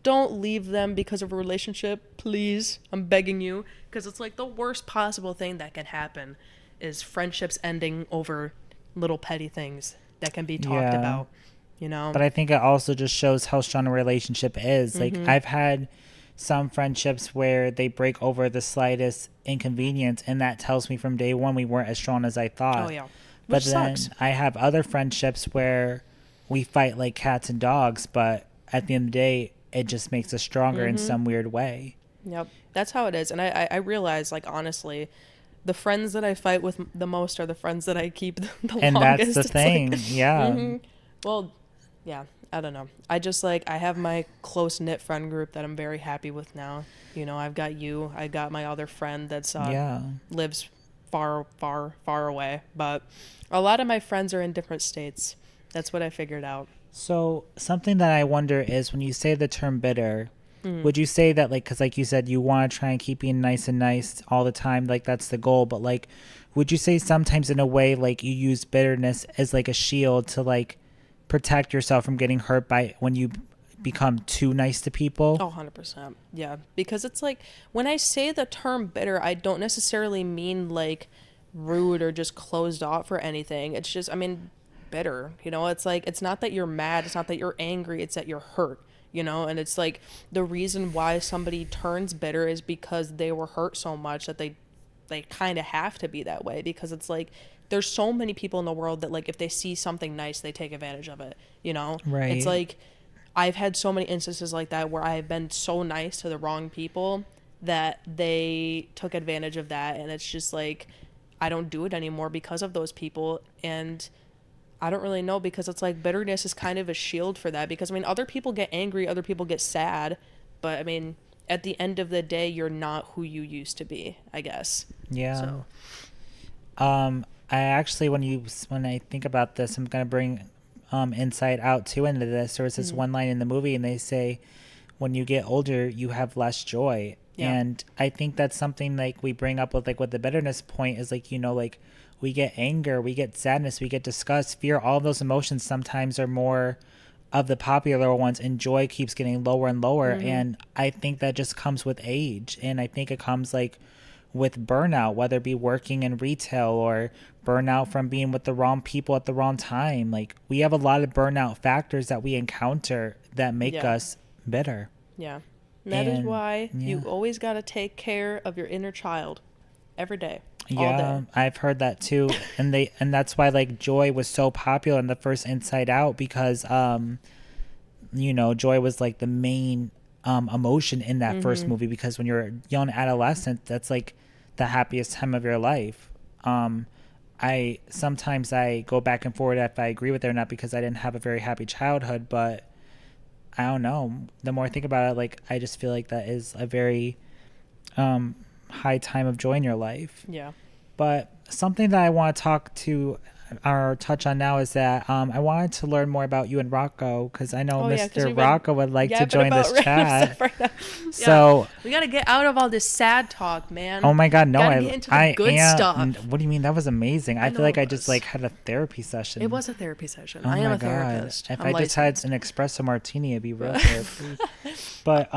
don't leave them because of a relationship, please. I'm begging you, because it's like the worst possible thing that can happen is friendships ending over little petty things that can be talked about, But I think it also just shows how strong a relationship is. Like, I've had some friendships where they break over the slightest inconvenience, and that tells me from day one we weren't as strong as I thought. Oh yeah. But then I have other friendships where we fight like cats and dogs, but at the end of the day, it just makes us stronger in some weird way. Yep. That's how it is. And I realize, like, honestly, the friends that I fight with the most are the friends that I keep the and longest. That's the thing. Like, yeah. Well, yeah, I don't know. I just, like, I have my close-knit friend group that I'm very happy with now. I've got you. I got my other friend that's lives far, far, far away. But a lot of my friends are in different states. That's what I figured out. So something that I wonder is, when you say the term bitter, would you say that, like, because like you said, you want to try and keep being nice and nice all the time, like that's the goal, but like, would you say sometimes in a way like you use bitterness as like a shield to like protect yourself from getting hurt by when you become too nice to people? Oh, 100%. Yeah. Because it's like, when I say the term bitter, I don't necessarily mean like rude or just closed off or anything. It's just, I mean, bitter, it's like, it's not that you're mad, it's not that you're angry, it's that you're hurt, and it's like, the reason why somebody turns bitter is because they were hurt so much that they kind of have to be that way, because it's like, there's so many people in the world that like, if they see something nice, they take advantage of it, Right. It's like, I've had so many instances like that where I've been so nice to the wrong people that they took advantage of that, and it's just like, I don't do it anymore because of those people. And I don't really know, because it's like, bitterness is kind of a shield for that, because I mean, other people get angry, other people get sad, but I mean, at the end of the day, you're not who you used to be, I guess. Yeah. I actually, when I think about this, I'm gonna bring Inside Out 2 into this. There was this one line in the movie, and they say, when you get older, you have less joy. Yeah. And I think that's something like we bring up with like with the bitterness point is like, like we get anger, we get sadness, we get disgust, fear. All of those emotions sometimes are more of the popular ones, and joy keeps getting lower and lower. And I think that just comes with age. And I think it comes like with burnout, whether it be working in retail or burnout from being with the wrong people at the wrong time. Like, we have a lot of burnout factors that we encounter that make us bitter. Yeah. And that is why you always got to take care of your inner child every day. Yeah, I've heard that too. And that's why like Joy was so popular in the first Inside Out because Joy was like the main emotion in that first movie because when you're a young adolescent, that's like the happiest time of your life. I sometimes I go back and forward if I agree with it or not because I didn't have a very happy childhood, but I don't know. The more I think about it, like I just feel like that is a very high time of joy in your life. Yeah. But something that I want to talk to or touch on now is that I wanted to learn more about you and Rocco because I know Mr. Rocco would like to join this chat. Right So we gotta get out of all this sad talk, man. Oh my God, no! Gotta get into the good stuff. What do you mean? That was amazing. I feel like I just like had a therapy session. It was a therapy session. Oh I am my a therapist. If I'm I licensed. just had an espresso martini, it'd be real therapy. But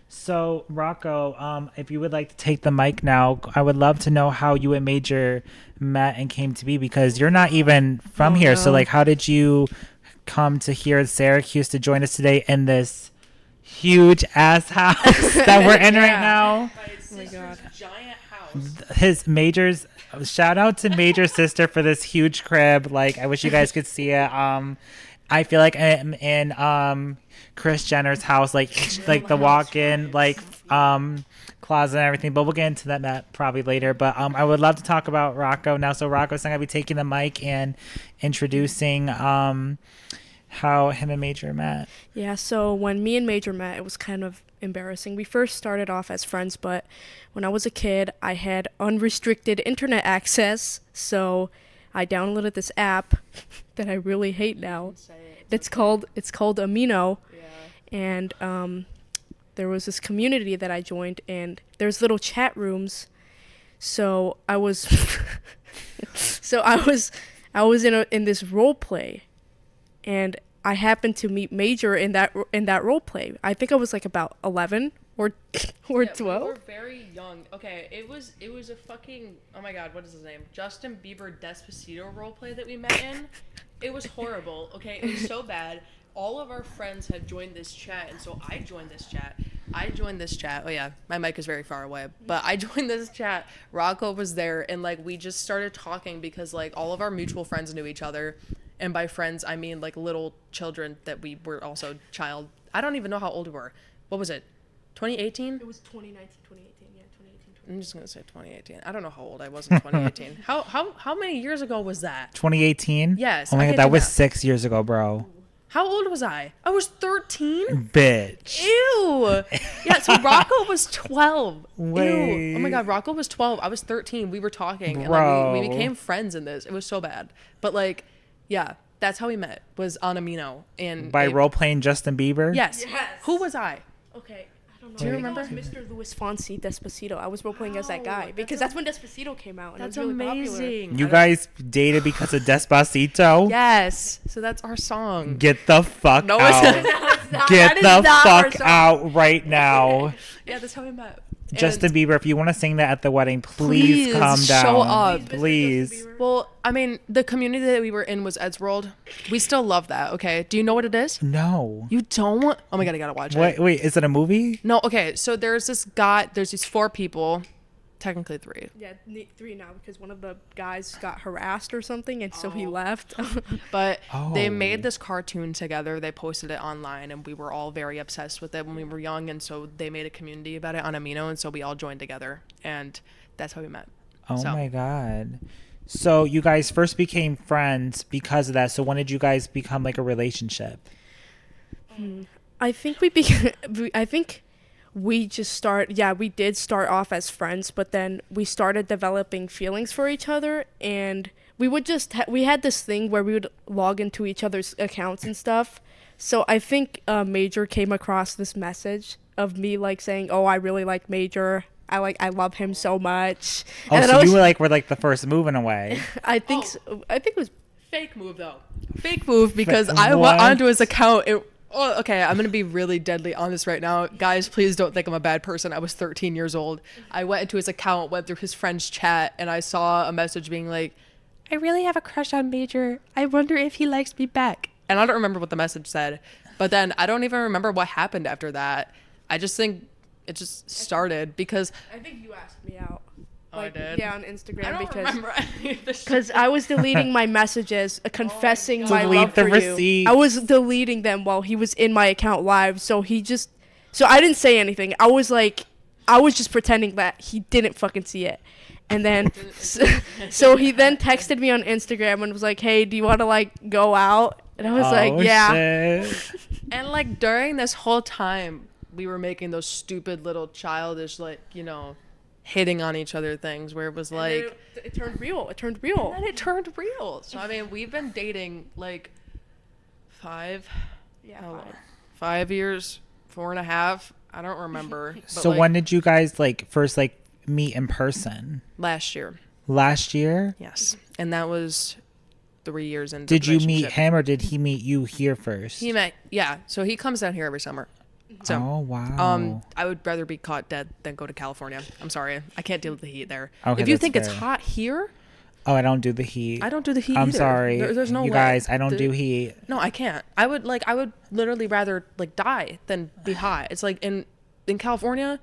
so Rocco, if you would like to take the mic now, I would love to know how you and Major met and came to be because you're not even from here. So like, how did you come to here in Syracuse to join us today in this huge ass house that we're in right now? Oh my God. Giant house. His Major's shout out to Major's sister for this huge crib. Like, I wish you guys could see it. I feel like I'm in Kris Jenner's house, like the walk-in closet and everything. But we'll get into that probably later. But I would love to talk about Rocco now. So Rocco's gonna be taking the mic and introducing how him and Major met. Yeah, so when me and Major met, it was kind of embarrassing. We first started off as friends, but when I was a kid, I had unrestricted internet access, so I downloaded this app that I really hate now. It's called Amino, and there was this community that I joined, and there's little chat rooms. So I was, I was in this role play, and I happened to meet Major in that role play. I think I was like about 11 or 12. We were very young. Okay, it was a fucking, oh my God, what is his name? Justin Bieber Despacito roleplay that we met in. It was horrible. Okay, it was so bad. All of our friends had joined this chat, and so I joined this chat. Oh yeah, my mic is very far away, but I joined this chat. Rocco was there, and like we just started talking because like all of our mutual friends knew each other, and by friends I mean like little children that we were also child. I don't even know how old we were. What was it? 2018? It was 2019, 2018. Yeah, 2018. I'm just gonna say 2018. I don't know how old I was in 2018. How many years ago was that? 2018? Yes. Oh my God, that was 6 years ago, bro. How old was I? I was 13. Bitch. Ew. Yeah. So Rocco was 12. Wait. Ew. Oh my God, Rocco was 12. I was 13. We were talking, and Bro. like we became friends in this. It was so bad, but like, yeah, that's how we met. Was on Amino and By role playing Justin Bieber? Yes. Who was I? Okay, I don't know. Do you I remember? think it was Mr. Luis Fonsi, Despacito. I was role playing as that Wow, guy because that's when Despacito came out. And That's it was really amazing. Popular. You guys dated because of Despacito? Yes. So that's our song. Get the fuck No, out. it's not. Get That is the not our fuck song. out right now. Yeah, that's how we met. And Justin Bieber, if you want to sing that at the wedding, please calm down. show up. Please. Well, I mean, the community that we were in was Eddsworld. We still love that, okay? Do you know what it is? No. You don't? Oh my God, I gotta watch it. Wait, is it a movie? No, okay, so there's these 4 people, technically 3. Yeah, 3 now because one of the guys got harassed or something, and so he left. But they Oh. made this cartoon together. They posted it online, and we were all very obsessed with it when we were young. And so they made a community about it on Amino, and so we all joined together, and that's how we met. Oh So- my God. So you guys first became friends because of that. So when did you guys become like a relationship? I think we did start off as friends, but then we started developing feelings for each other, and we would just we had this thing where we would log into each other's accounts and stuff. So I think Major came across this message of me like saying, "Oh, I really like Major. I love him so much." Oh, And then so I was, you were like the first move in a way. I think so, I think it was Fake move though. Fake move because I What? went onto his account. Okay, I'm gonna be really deadly honest right now, guys. Please don't think I'm a bad person. I was 13 years old. I went into his account, went through his friend's chat, and I saw a message being like, "I really have a crush on Major. I wonder if he likes me back." And I don't remember what the message said, but then I don't even remember what happened after that. I just think it just started because I think you asked me out. Oh, I did? Yeah, on Instagram. I don't remember any of this. Because I was deleting my messages, confessing my Delete love the for you. receipts. I was deleting them while he was in my account live. So I didn't say anything. I was just pretending that he didn't fucking see it. And then, so he then texted me on Instagram and was like, "Hey, do you want to like go out?" And I was like, "Yeah." Shit. And like during this whole time, we were making those stupid little childish, like, you know, hitting on each other things where it was like it turned real. And then it turned real. So I mean, we've been dating like 5 years, 4.5. I don't remember. But So like, when did you guys like first like meet in person? last year. Last year? Yes. And that was 3 years into Did the you meet relationship. him or did he meet you here first? He met, yeah. So he comes down here every summer. So, oh wow. I would rather be caught dead than go to California. I'm sorry, I can't deal with the heat there. Okay, if you that's think it's fair. hot here, Oh, I don't do the heat. I don't do the heat I'm either. sorry. There's no you way. guys, I don't do heat. No, I can't. I would literally rather like die than be hot. It's like in California,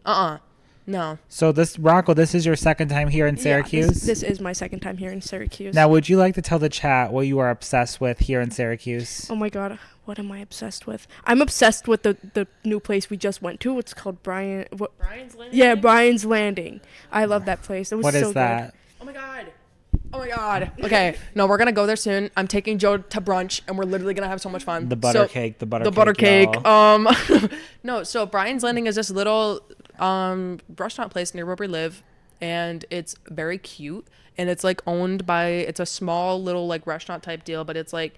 no. So Rocco, this is your second time here in Syracuse? This is my second time here in Syracuse. Now, would you like to tell the chat what you are obsessed with here in Syracuse? Oh my god, what am I obsessed with? I'm obsessed with the new place we just went to. It's called Brian's Landing. Yeah, Brian's Landing. I love that place. It was What so is that? Oh my god. Okay, no, we're gonna go there soon. I'm taking Joe to brunch, and we're literally gonna have so much fun. The butter cake. The butter cake. Y'all. No. So Brian's Landing is this little restaurant place near where we live, and it's very cute. And it's like owned by. It's a small little like restaurant type deal, but it's like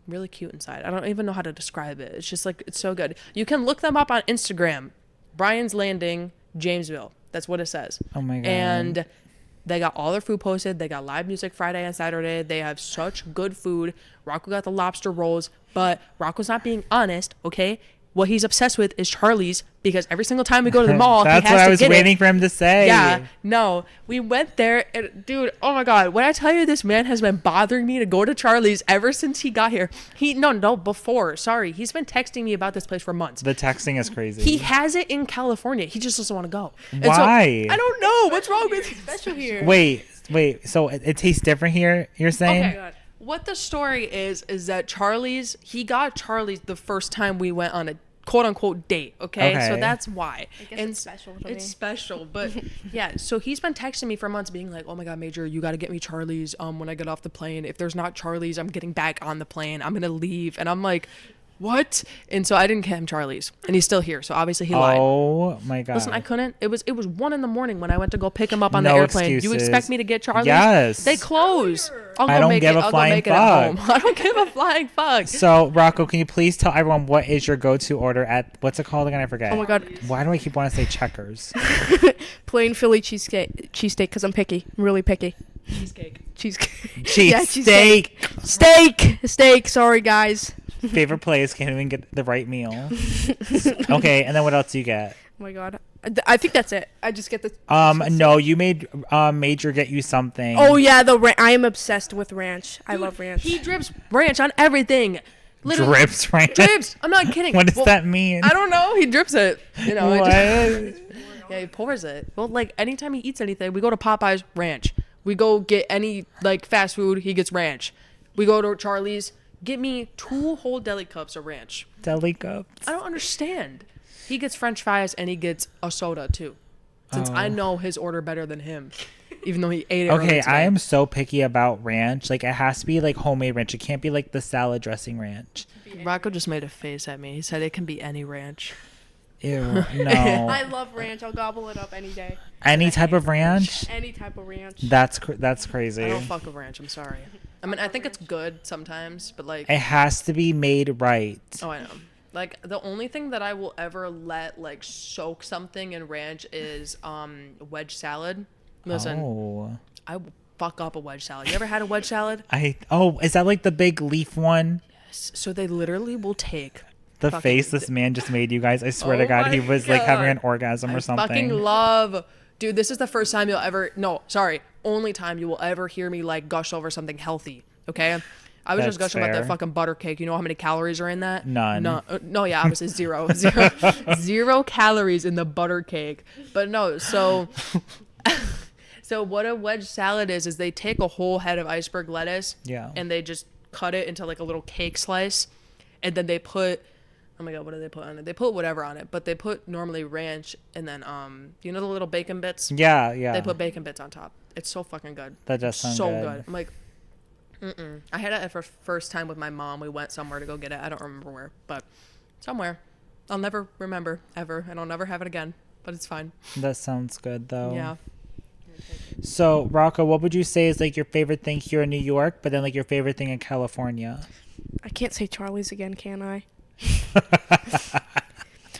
really cute inside. I don't even know how to describe it. It's just like it's so good. You can look them up on Instagram. Brian's Landing, Jamesville. That's what it says. Oh my god. And they got all their food posted. They got live music Friday and Saturday. They have such good food. Rocco got the lobster rolls, but Rocco's not being honest, okay? What he's obsessed with is Charlie's, because every single time we go to the mall, That's he has what I to was get waiting it. for him to say. Yeah, no. We went there, and dude, oh my god, when I tell you this man has been bothering me to go to Charlie's ever since he got here. Before. Sorry. He's been texting me about this place for months. The texting is crazy. He has it in California. He just doesn't want to go. And Why? so, I don't know. What's wrong with you? special here. Wait. So it tastes different here, you're saying? Okay. What the story is that he got Charlie's the first time we went on a quote unquote date. Okay. So that's why. I guess it's special to me. It's special. But yeah, so he's been texting me for months being like, oh my God, Major, you got to get me Charlie's when I get off the plane. If there's not Charlie's, I'm getting back on the plane. I'm going to leave. And I'm like, what? And so I didn't get him Charlie's, and he's still here. So obviously he lied. Oh my god! Listen, I couldn't. It was 1 a.m. when I went to go pick him up on the No airplane. excuses. You expect me to get Charlie's? Yes. They close. I don't give a flying fuck. I don't give a flying fuck. So Rocco, can you please tell everyone what is your go-to order at what's it called again? I forget. Oh my god. Why do I keep wanting to say Checkers? Plain Philly cheesesteak because I'm picky. I'm really picky. Cheesecake. Steak. Sorry, guys. Favorite place, can't even get the right meal. Okay, and then what else do you get? Oh my god. I think that's it. I just get the. No, you made Major get you something. Oh yeah, I am obsessed with ranch. I love ranch. He drips ranch on everything. Literally. Drips ranch. Drips. I'm not kidding. What does that mean? I don't know. He drips it. You know. What? Yeah, he pours it. Well, like anytime he eats anything, we go to Popeyes, ranch. We go get any like fast food, he gets ranch. We go to Charlie's. Get me 2 whole deli cups of ranch. Deli cups. I don't understand. He gets French fries and he gets a soda too. Since I know his order better than him, even though he ate it. Okay, I am so picky about ranch. Like it has to be like homemade ranch. It can't be like the salad dressing ranch. Rocco just made a face at me. He said it can be any ranch. Ew, no. I love ranch. I'll gobble it up any day. Any type of ranch? Any type of ranch. That's crazy. I don't fuck with ranch. I'm sorry. I mean, I think it's good sometimes, but like it has to be made right. Oh, I know. Like the only thing that I will ever let like soak something in ranch is wedge salad. Listen, I will fuck up a wedge salad. You ever had a wedge salad? Is that like the big leaf one? Yes. So they literally will take the face this man just made, you guys. I swear to God, he was like having an orgasm or something. Fucking love. Dude, this is the first time only time you will ever hear me like gush over something healthy. Okay? I was just gushing about that fucking butter cake. You know how many calories are in that? None. No, yeah, obviously zero calories in the butter cake. But no, so So what a wedge salad is they take a whole head of iceberg lettuce, and they just cut it into like a little cake slice, and then they put, oh my god, what do they put on it? They put whatever on it, but they put normally ranch, and then you know the little bacon bits? Yeah. They put bacon bits on top. It's so fucking good. That does sound so good. I'm like, I had it for first time with my mom. We went somewhere to go get it. I don't remember where, but somewhere. I'll never remember ever, and I'll never have it again. But it's fine. That sounds good though. Yeah. So Rocco, what would you say is like your favorite thing here in New York, but then like your favorite thing in California? I can't say Charlie's again, can I?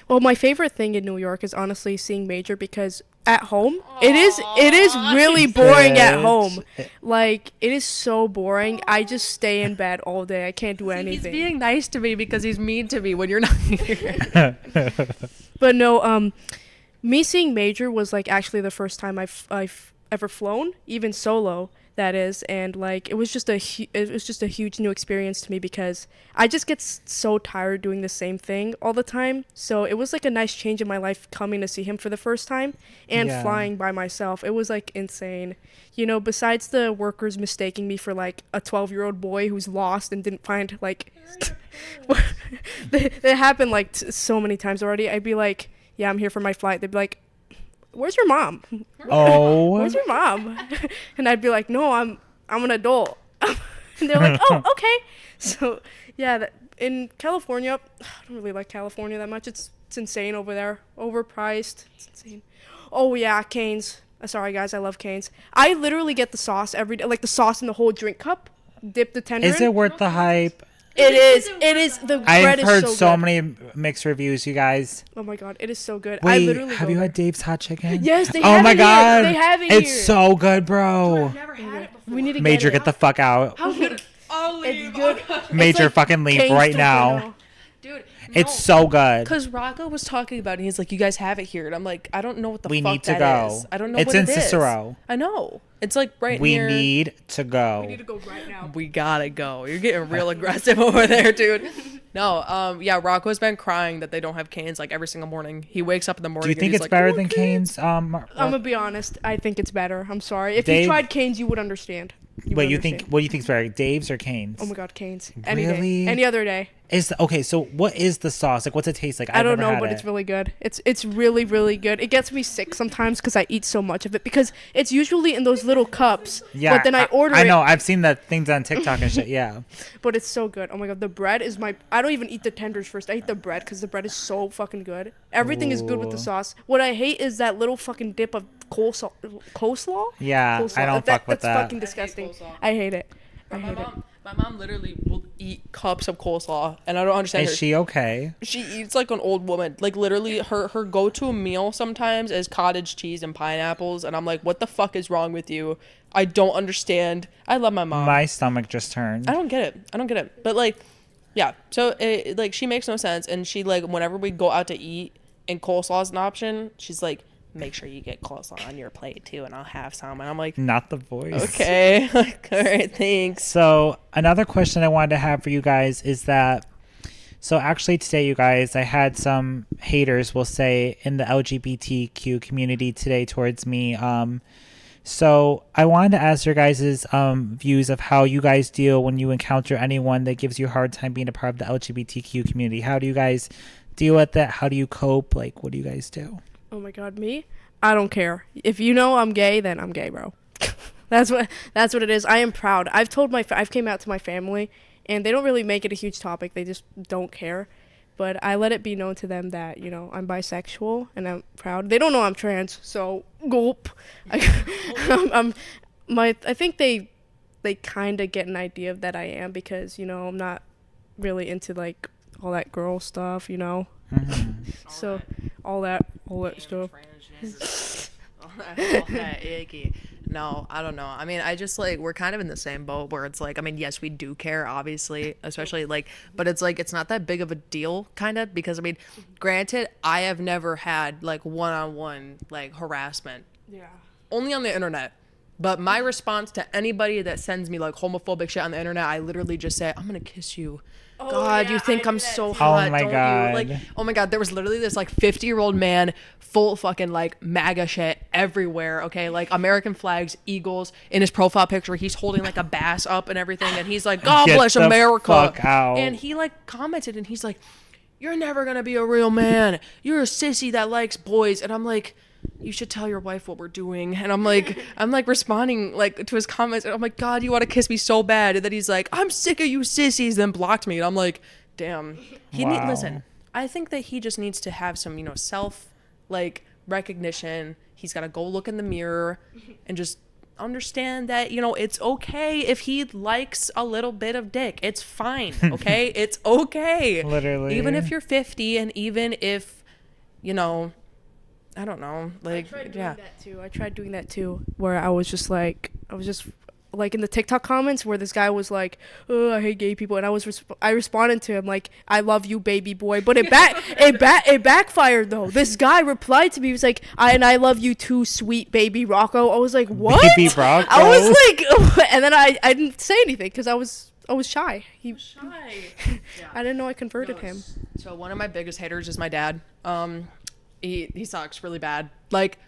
Well, my favorite thing in New York is honestly seeing Major, because at home it is really boring at home. Like, it is so boring. I just stay in bed all day. I can't do anything. He's being nice to me because he's mean to me when you're not here. But no, me seeing Major was like actually the first time I've ever flown, even solo. That is, and like it was just a huge new experience to me, because I just get so tired doing the same thing all the time. So it was like a nice change in my life coming to see him for the first time and flying by myself. It was like insane. You know, besides the workers mistaking me for like a 12-year-old boy who's lost and didn't find like they happened like so many times already. I'd be like, yeah, I'm here for my flight. They'd be like, where's your mom? Where's your mom? And I'd be like, no, I'm an adult. And they're like, oh, okay. So yeah, in California, I don't really like California that much. It's insane over there, overpriced. It's insane. Oh yeah, Cane's. Sorry guys, I love Cane's. I literally get the sauce every day, like the sauce in the whole drink cup. Dip the tender. Is it worth the hype? It is. The bread is so good. I've heard so many mixed reviews, you guys. Oh my god, it is so good. Wait, I literally have you had Dave's hot chicken? Yes, they have it. Oh my god, they have it here. It's so good, bro. Dude, I've never had it before. We need to Major, get get the fuck out. How good? I'll leave. It's good. Major, like fucking leave Cane's right 2.0. now. Dude, It's so good. Because Rocco was talking about it. He's like, you guys have it here. And I'm like, I don't know what the We fuck need to that go. is. I don't know It's what in it is. Cicero. I know. It's like right We near. need to go. We need to go right now. We gotta go. You're getting real aggressive over there, dude. No, yeah, Rocco's been crying that they don't have Cane's like every single morning. He wakes up in the morning. Do you think and it's he's better like, than Cane's? I'm gonna be honest. I think it's better. I'm sorry. If Dave- you tried Cane's, you would understand. Wait, you think? What do you think's better, Dave's or Cane's? Oh my god, Cane's. Any Really? day. Any other day. Okay, so what is the sauce? Like, what's it taste like? I don't never know, had but it. it's really good. It's really, really good. It gets me sick sometimes because I eat so much of it, because it's usually in those little cups. Yeah, But then I order I know. it. I've seen the things on TikTok and shit. Yeah. But it's so good. Oh my god, the bread is I don't even eat the tenders first. I eat the bread because the bread is so fucking good. Everything is good with the Ooh. sauce. What I hate is that little fucking dip of coleslaw. Yeah, Coleslaw. I don't fuck with That's that. fucking disgusting. coleslaw. I hate it. My mom literally will eat cups of coleslaw, and I don't understand her. Is she okay? She eats like an old woman. Like, literally, her go-to meal sometimes is cottage cheese and pineapples, and I'm like, what the fuck is wrong with you? I don't understand. I love my mom. My stomach just turned. I don't get it. But, like, yeah. So, like, she makes no sense, and she, like, whenever we go out to eat and coleslaw is an option, she's like, make sure you get coleslaw on your plate, too, and I'll have some. And I'm like, Not the voice. okay. Like, all right, thanks. So another question I wanted to have for you guys is that, so actually today, you guys, I had some haters, we'll say, in the LGBTQ community today towards me. So I wanted to ask your guys' views of how you guys deal when you encounter anyone that gives you a hard time being a part of the LGBTQ community. How do you guys deal with that? How do you cope? Like, what do you guys do? Oh my god, me? I don't care. If you know I'm gay, then I'm gay, bro. That's what it is. I am proud. I've came out to my family, and they don't really make it a huge topic. They just don't care. But I let it be known to them that, you know, I'm bisexual and I'm proud. They don't know I'm trans, so gulp. I think they kind of get an idea of that I am, because, you know, I'm not really into like all that girl stuff, you know. Mm-hmm. So all that stuff. all that icky. No, I don't know. I mean, I just like, we're kind of in the same boat where it's like, I mean, yes, we do care, obviously, especially like, but it's like, it's not that big of a deal, kind of, because I mean, granted, I have never had like one-on-one like harassment. Yeah. Only on the internet. But my response to anybody that sends me like homophobic shit on the internet, I literally just say, I'm gonna kiss you. Oh, God, yeah, you think I'm so too. hot, Oh my don't God. you? Like, oh my God, there was literally this like 50-year-old man, full fucking like MAGA shit everywhere. Okay, like American flags, eagles in his profile picture. He's holding like a bass up and everything, and he's like, God Get bless the America. fuck out. And he like commented, and he's like, you're never gonna be a real man. You're a sissy that likes boys. And I'm like, you should tell your wife what we're doing. And I'm like responding like to his comments, and I'm like, God, you want to kiss me so bad. And then he's like, I'm sick of you sissies, then blocked me. And I'm like, damn. Wow. Listen, I think that he just needs to have some, self like recognition. He's got to go look in the mirror and just understand that, it's okay if he likes a little bit of dick. It's fine. Okay. It's okay. Literally. Even if you're 50, and even if, I don't know. Like, I tried doing that too, where I was just like in the TikTok comments where this guy was like, "Oh, I hate gay people," and I responded to him like, "I love you, baby boy," but it backfired though. This guy replied to me, he was like, "I love you too, sweet baby Rocco." I was like, "What?" Baby Rocco. I was like, and then I didn't say anything because I was shy. I didn't know I converted him. So one of my biggest haters is my dad. He sucks really bad. Like,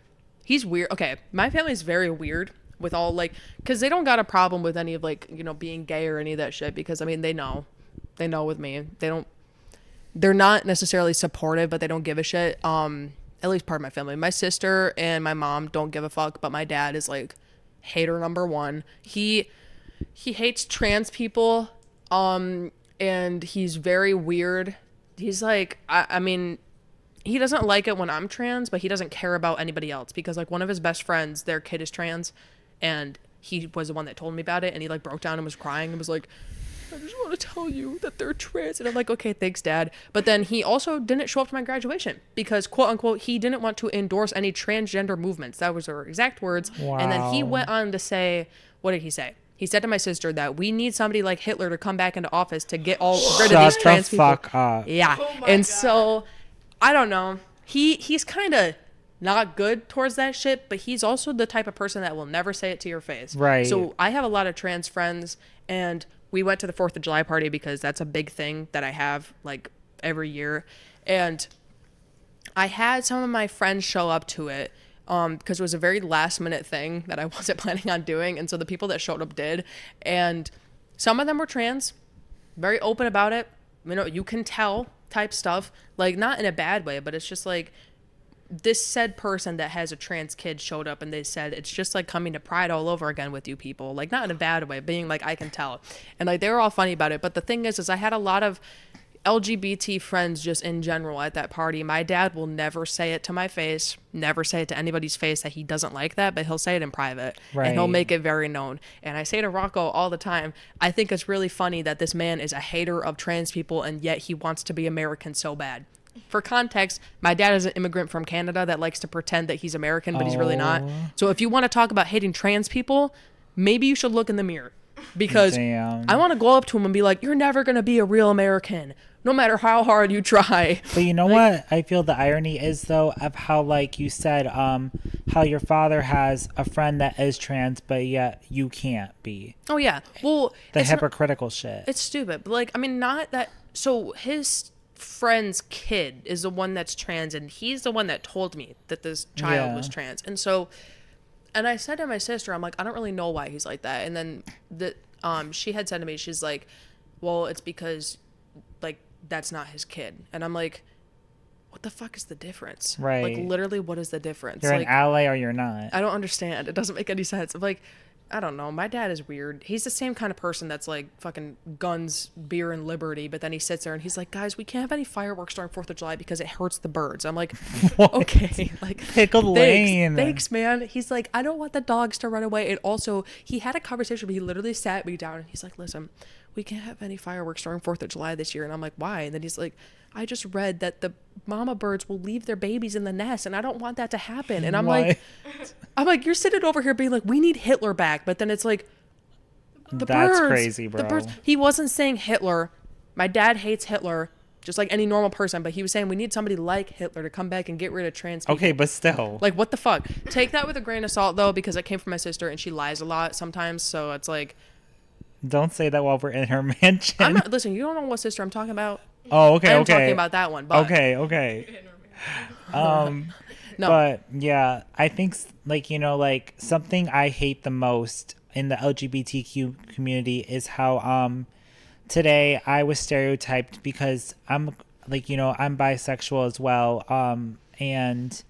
he's weird. Okay, my family's very weird with all like, because they don't got a problem with any of like, being gay or any of that shit, because I mean they know with me, they're not necessarily supportive, but they don't give a shit. At least part of my family, my sister and my mom don't give a fuck, but my dad is like hater number one. He hates trans people, and he's very weird. He's like, I mean, he doesn't like it when I'm trans, but he doesn't care about anybody else, because like one of his best friends, their kid is trans, and he was the one that told me about it, and he like broke down and was crying and was like, I just want to tell you that they're trans. And I'm like, okay, thanks, Dad. But then he also didn't show up to my graduation because, quote unquote, he didn't want to endorse any transgender movements. That was her exact words. Wow. And then he went on to say, what did he say? He said to my sister that we need somebody like Hitler to come back into office to get all rid of these trans people. Shut the fuck up. Yeah. Oh my and God. So, I don't know. He's kind of not good towards that shit, but he's also the type of person that will never say it to your face. Right. So I have a lot of trans friends, and we went to the 4th of July party because that's a big thing that I have like every year. And I had some of my friends show up to it because it was a very last minute thing that I wasn't planning on doing. And so the people that showed up did. And some of them were trans, very open about it. You can tell type stuff, like not in a bad way, but it's just like, this said person that has a trans kid showed up, and they said it's just like coming to Pride all over again with you people, like not in a bad way, being like, I can tell. And like they were all funny about it. But the thing is I had a lot of LGBT friends just in general at that party. My dad will never say it to my face, never say it to anybody's face that he doesn't like that, but he'll say it in private. Right. And he'll make it very known. And I say to Rocco all the time, I think it's really funny that this man is a hater of trans people, and yet he wants to be American so bad. For context, my dad is an immigrant from Canada that likes to pretend that he's American, but he's really not. So if you want to talk about hating trans people, maybe you should look in the mirror, because Damn. I want to go up to him and be like, you're never going to be a real American, no matter how hard you try. But you know what I feel the irony is, though, of how, like you said, how your father has a friend that is trans, but yet you can't be. Oh, yeah. Well, The it's hypocritical shit. It's stupid. But like, I mean, not that. So his friend's kid is the one that's trans, and he's the one that told me that this child was trans. And so, and I said to my sister, I'm like, I don't really know why he's like that. And then she had said to me, she's like, well, it's because like that's not his kid. And I'm like, what the fuck is the difference? Right. Like, literally, what is the difference? You're like, an ally or you're not. I don't understand. It doesn't make any sense. I'm like, I don't know. My dad is weird. He's the same kind of person that's like fucking guns, beer, and liberty. But then he sits there and he's like, guys, we can't have any fireworks during 4th of July because it hurts the birds. I'm like, okay. Like, Pickle Lane. Thanks, man. He's like, I don't want the dogs to run away. And also, he had a conversation, but he literally sat me down and he's like, listen, we can't have any fireworks during 4th of July this year. And I'm like, why? And then he's like, I just read that the mama birds will leave their babies in the nest, and I don't want that to happen. And I'm like, you're sitting over here being like, we need Hitler back. But then it's like, That's crazy, bro. The birds. He wasn't saying Hitler. My dad hates Hitler. just like any normal person. But he was saying we need somebody like Hitler to come back and get rid of trans people. Okay, but still. Like, what the fuck? Take that with a grain of salt, though, because it came from my sister, and she lies a lot sometimes. So it's like... Don't say that while we're in her mansion. I'm not... Listen, you don't know what sister I'm talking about. Oh, okay, I'm talking about that one, but... Okay. No. But, yeah, I think, like, you know, like, something I hate the most in the LGBTQ community is how, today I was stereotyped because I'm, like, you know, I'm bisexual as well, and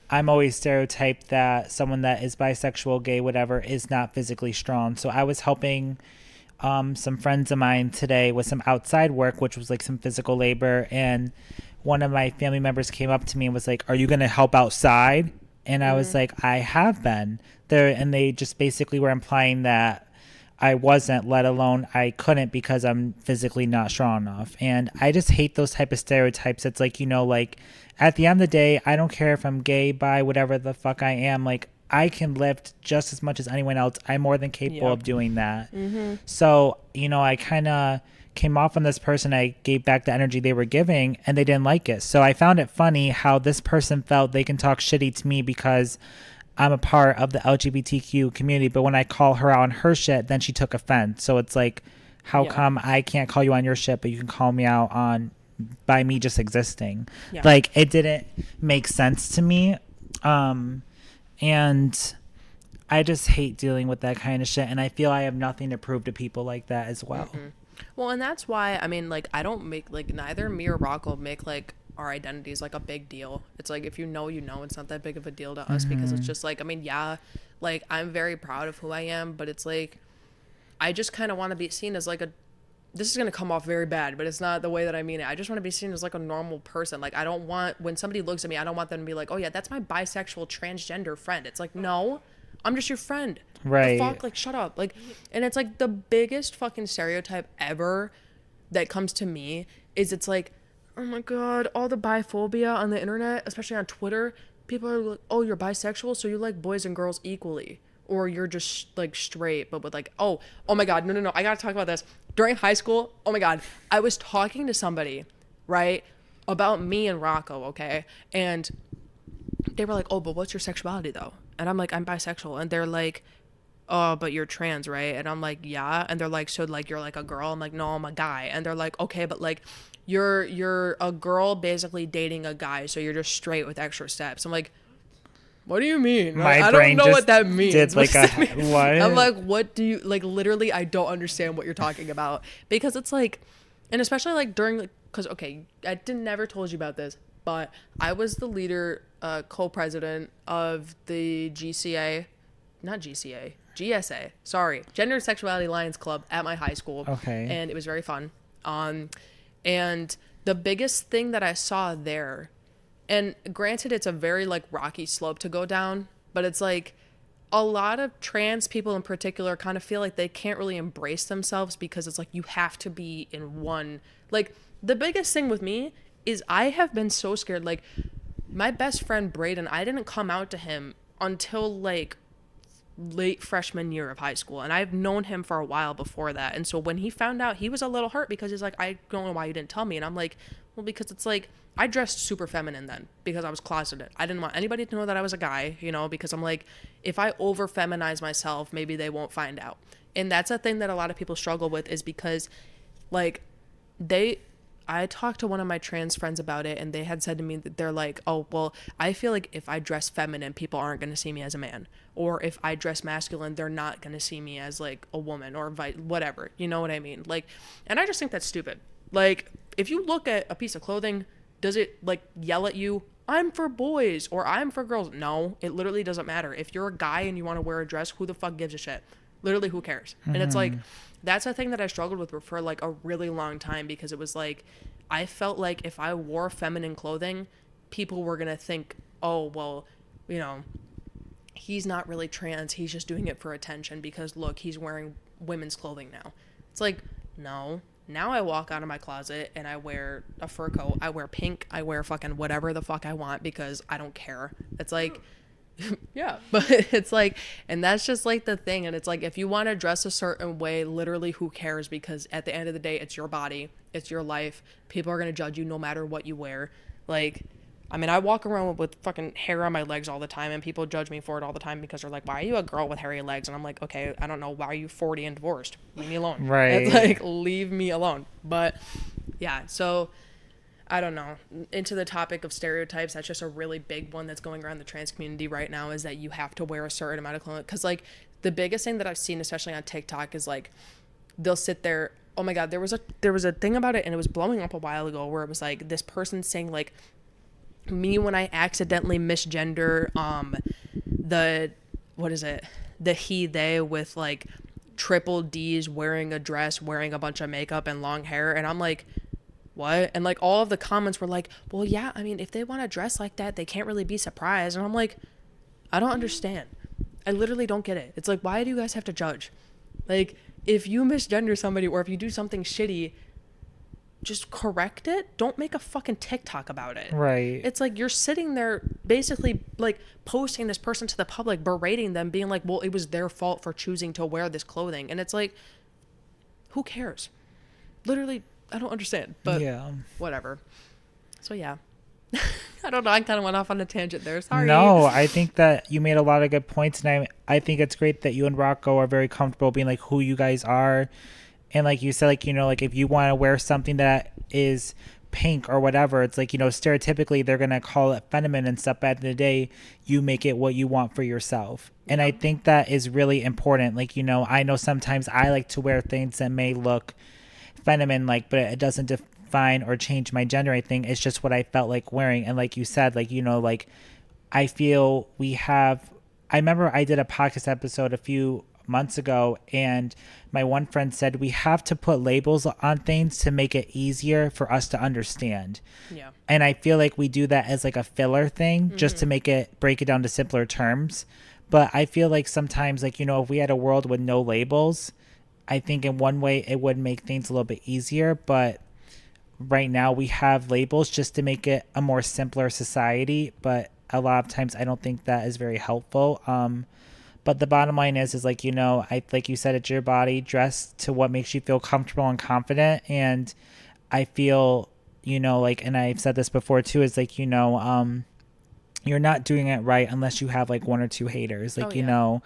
I'm always stereotyped that someone that is bisexual, gay, whatever, is not physically strong. So I was helping some friends of mine today with some outside work, which was like some physical labor, and one of my family members came up to me and was like, "Are you going to help outside?" And I was like, "I have been there," and they just basically were implying that I wasn't, let alone I couldn't, because I'm physically not strong enough. And I just hate those type of stereotypes. It's like, you know, like, at the end of the day, I don't care if I'm gay, bi, whatever the fuck I am. Like, I can lift just as much as anyone else. I'm more than capable of doing that. So, you know, I kind of came off on this person. I gave back the energy they were giving, and they didn't like it. So I found it funny how this person felt they can talk shitty to me because I'm a part of the LGBTQ community, but when I call her out on her shit, then she took offense. So it's like, how come I can't call you on your shit, but you can call me out on by me just existing? Like, it didn't make sense to me. And I just hate dealing with that kind of shit. And I feel I have nothing to prove to people like that as well. Well, and that's why, I mean, like, I don't make, like, neither me or Rocco make, like, our identities like a big deal. It's like, if you know, it's not that big of a deal to us, because it's just like, I mean, yeah, like, I'm very proud of who I am, but it's like, I just kind of want to be seen as like this is going to come off very bad, but it's not the way that I mean it. I just want to be seen as like a normal person. Like, I don't want, when somebody looks at me, I don't want them to be like, oh yeah, that's my bisexual transgender friend. It's like, no, I'm just your friend. Right. The fuck, like, shut up. Like, and it's like the biggest fucking stereotype ever that comes to me is, it's like, oh my god, all the biphobia on the internet, especially on Twitter, people are like, oh, you're bisexual, so you like boys and girls equally, or you're just like straight, but with like, oh my god, no, I gotta talk about this. During high school, oh my god, I was talking to somebody, right, about me and Rocco, okay, and they were like, oh, but what's your sexuality though? And I'm like, I'm bisexual. And they're like, oh, but you're trans, right? And I'm like, yeah. And they're like, so like, you're like a girl? I'm like, no, I'm a guy. And they're like, okay, but like, you're a girl basically dating a guy, so you're just straight with extra steps. I'm like, what do you mean? I don't know what that means. Did like what? I'm like, what do you, like, literally, I don't understand what you're talking about, because it's like, and especially like during, like, because okay, I never told you about this, but I was the leader, co-president of the GSA, sorry, Gender Sexuality Alliance Club at my high school. Okay. And it was very fun. And the biggest thing that I saw there, and granted, it's a very like rocky slope to go down, but it's like a lot of trans people in particular kind of feel like they can't really embrace themselves, because it's like you have to be in one. Like, the biggest thing with me is I have been so scared. Like, my best friend Braden, I didn't come out to him until like late freshman year of high school, and I've known him for a while before that. And so when he found out, he was a little hurt, because he's like, I don't know why you didn't tell me. And I'm like, well, because it's like, I dressed super feminine then because I was closeted. I didn't want anybody to know that I was a guy, you know, because I'm like, if I over feminize myself, maybe they won't find out. And that's a thing that a lot of people struggle with, is because like I talked to one of my trans friends about it, and they had said to me that they're like, oh, well, I feel like if I dress feminine, people aren't going to see me as a man. Or if I dress masculine, they're not going to see me as like a woman, or whatever. You know what I mean? Like, and I just think that's stupid. Like, if you look at a piece of clothing, does it like yell at you, I'm for boys or I'm for girls? No, it literally doesn't matter. If you're a guy and you want to wear a dress, who the fuck gives a shit? Literally, who cares? And it's like, that's a thing that I struggled with for like a really long time, because it was like, I felt like if I wore feminine clothing, people were going to think, oh, well, you know, he's not really trans. He's just doing it for attention because look, he's wearing women's clothing now. It's like, no. Now I walk out of my closet and I wear a fur coat. I wear pink. I wear fucking whatever the fuck I want, because I don't care. It's like, yeah, but it's like, and that's just like the thing. And it's like, if you want to dress a certain way, literally who cares? Because at the end of the day, it's your body. It's your life. People are going to judge you no matter what you wear. Like, I mean, I walk around with fucking hair on my legs all the time, and people judge me for it all the time because they're like, why are you a girl with hairy legs? And I'm like, okay, I don't know. Why are you 40 and divorced? Leave me alone. Right. It's like, leave me alone. But yeah, so I don't know. Into the topic of stereotypes, that's just a really big one that's going around the trans community right now, is that you have to wear a certain amount of clothing. Because, like, the biggest thing that I've seen, especially on TikTok, is like, they'll sit there. Oh my God, there was a thing about it, and it was blowing up a while ago, where it was like this person saying like, me when I accidentally misgender the what is it, the he they with like triple D's, wearing a dress, wearing a bunch of makeup and long hair, and I'm like, what? And like all of the comments were like, well, yeah, I mean, if they want to dress like that, they can't really be surprised. And I'm like, I don't understand. I literally don't get it. It's like, why do you guys have to judge? Like, if you misgender somebody or if you do something shitty, just correct it. Don't make a fucking TikTok about it. Right. It's like you're sitting there basically like posting this person to the public, berating them, being like, well, it was their fault for choosing to wear this clothing. And it's like, who cares? Literally, I don't understand. But yeah, whatever. So yeah. I don't know. I kind of went off on a tangent there. Sorry. No, I think that you made a lot of good points, and I think it's great that you and Rocco are very comfortable being like who you guys are. And like you said, like, you know, like if you want to wear something that is pink or whatever, it's like, you know, stereotypically they're going to call it feminine and stuff. But at the end of the day, you make it what you want for yourself. Yeah. And I think that is really important. Like, you know, I know sometimes I like to wear things that may look feminine, like, but it doesn't define or change my gender or anything. It's just what I felt like wearing. And like you said, like, you know, like I feel I remember I did a podcast episode a few months ago, and my one friend said we have to put labels on things to make it easier for us to understand. Yeah. And I feel like we do that as like a filler thing, just to break it down to simpler terms. But I feel like sometimes, like, you know, if we had a world with no labels, I think in one way it would make things a little bit easier. But right now we have labels just to make it a more simpler society. But a lot of times I don't think that is very helpful. But the bottom line is like, you know, like you said, it's your body. Dress to what makes you feel comfortable and confident. And I feel, you know, like, and I've said this before too, is like, you know, you're not doing it right unless you have like one or two haters. Like, you know,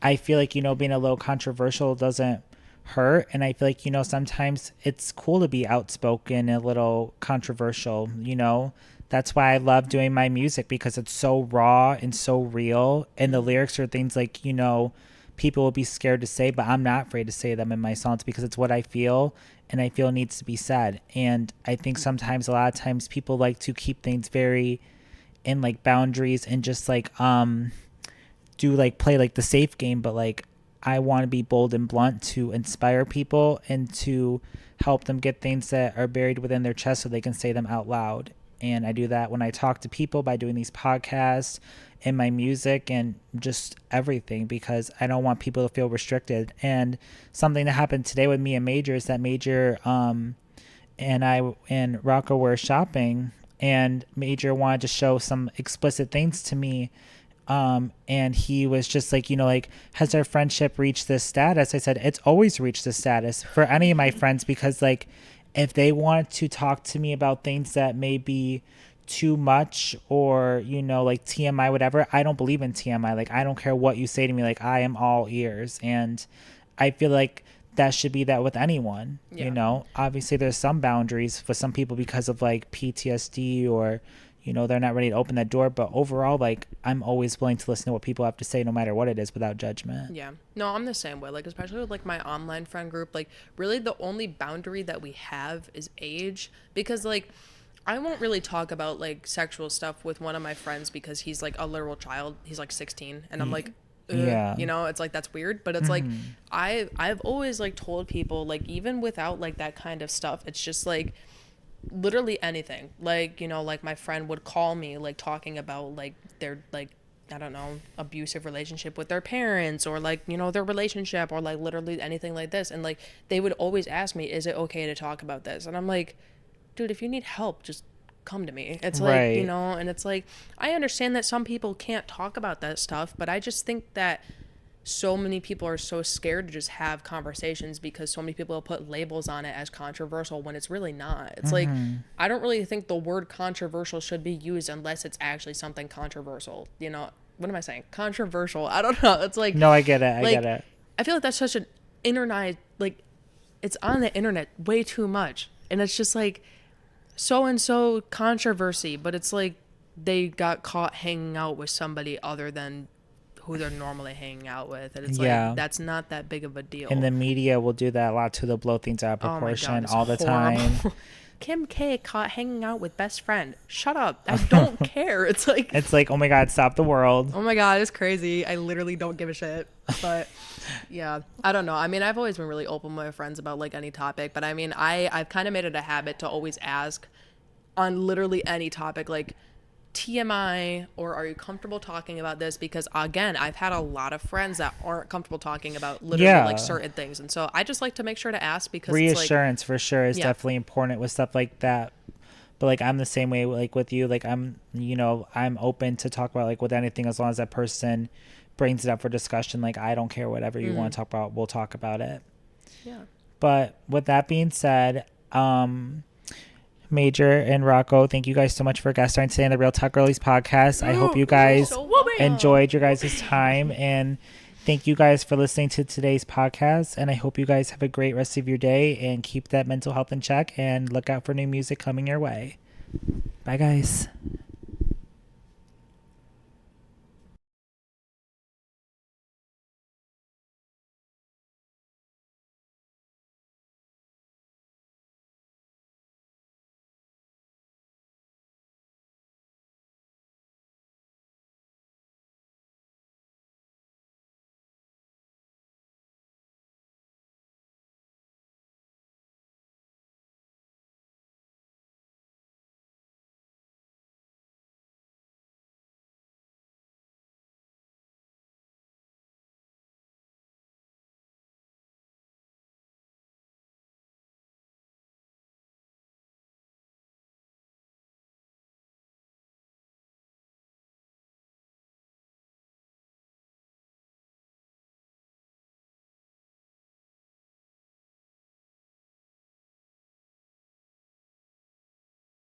I feel like, you know, being a little controversial doesn't hurt. And I feel like, you know, sometimes it's cool to be outspoken, a little controversial, you know. That's why I love doing my music, because it's so raw and so real. And the lyrics are things like, you know, people will be scared to say, but I'm not afraid to say them in my songs because it's what I feel and I feel needs to be said. And I think sometimes, a lot of times, people like to keep things very in like boundaries and just like do like play like the safe game. But like, I want to be bold and blunt to inspire people and to help them get things that are buried within their chest so they can say them out loud. And I do that when I talk to people by doing these podcasts and my music and just everything, because I don't want people to feel restricted. And something that happened today with me and Major is that Major and I and Rocco were shopping, and Major wanted to show some explicit things to me. And he was just like, you know, like, has our friendship reached this status? I said, it's always reached this status for any of my friends, because like, if they want to talk to me about things that may be too much or, you know, like TMI, whatever, I don't believe in TMI. Like, I don't care what you say to me. Like, I am all ears. And I feel like that should be that with anyone, you know. Obviously, there's some boundaries for some people because of like PTSD or, you know, they're not ready to open that door. But overall, like, I'm always willing to listen to what people have to say, no matter what it is, without judgment. Yeah. No, I'm the same way. Like, especially with like my online friend group, like, really the only boundary that we have is age. Because like, I won't really talk about like sexual stuff with one of my friends because he's like a literal child. He's like 16, and I'm like, you know, it's like, that's weird. But it's like, I've always like told people, like, even without like that kind of stuff, it's just like literally anything. Like, you know, like my friend would call me like talking about like their like, I don't know, abusive relationship with their parents, or like, you know, their relationship, or like literally anything like this. And like, they would always ask me, is it okay to talk about this? And I'm like, dude, if you need help, just come to me. It's like, you know, and it's like, I understand that some people can't talk about that stuff, but I just think that so many people are so scared to just have conversations because so many people put labels on it as controversial when it's really not. It's like, I don't really think the word controversial should be used unless it's actually something controversial. You know, what am I saying? Controversial. I don't know. It's like, No, I get it. I like, get it. I feel like that's such an internet, like, it's on the internet way too much. And it's just like, so-and-so controversy, but it's like they got caught hanging out with somebody other than who they're normally hanging out with, and it's like that's not that big of a deal. And the media will do that a lot too. They'll blow things out of proportion all the time. Kim K caught hanging out with best friend. Shut up. I don't care. It's like, oh my God, stop the world. Oh my God, it's crazy. I literally don't give a shit. But yeah, I don't know. I mean, I've always been really open with my friends about like any topic, but I mean, I've kind of made it a habit to always ask on literally any topic, like TMI, or are you comfortable talking about this? Because again, I've had a lot of friends that aren't comfortable talking about literally like certain things, and so I just like to make sure to ask, because reassurance, it's for sure, is definitely important with stuff like that. But like, I'm the same way, like with you, like I'm open to talk about like with anything, as long as that person brings it up for discussion. Like, I don't care, whatever you want to talk about, we'll talk about it. Yeah. But with that being said, Major and Rocco, thank you guys so much for guest starring today on the Real Talk Girlies podcast. I hope you guys enjoyed your guys' time, and thank you guys for listening to today's podcast, and I hope you guys have a great rest of your day and keep that mental health in check, and look out for new music coming your way. Bye guys.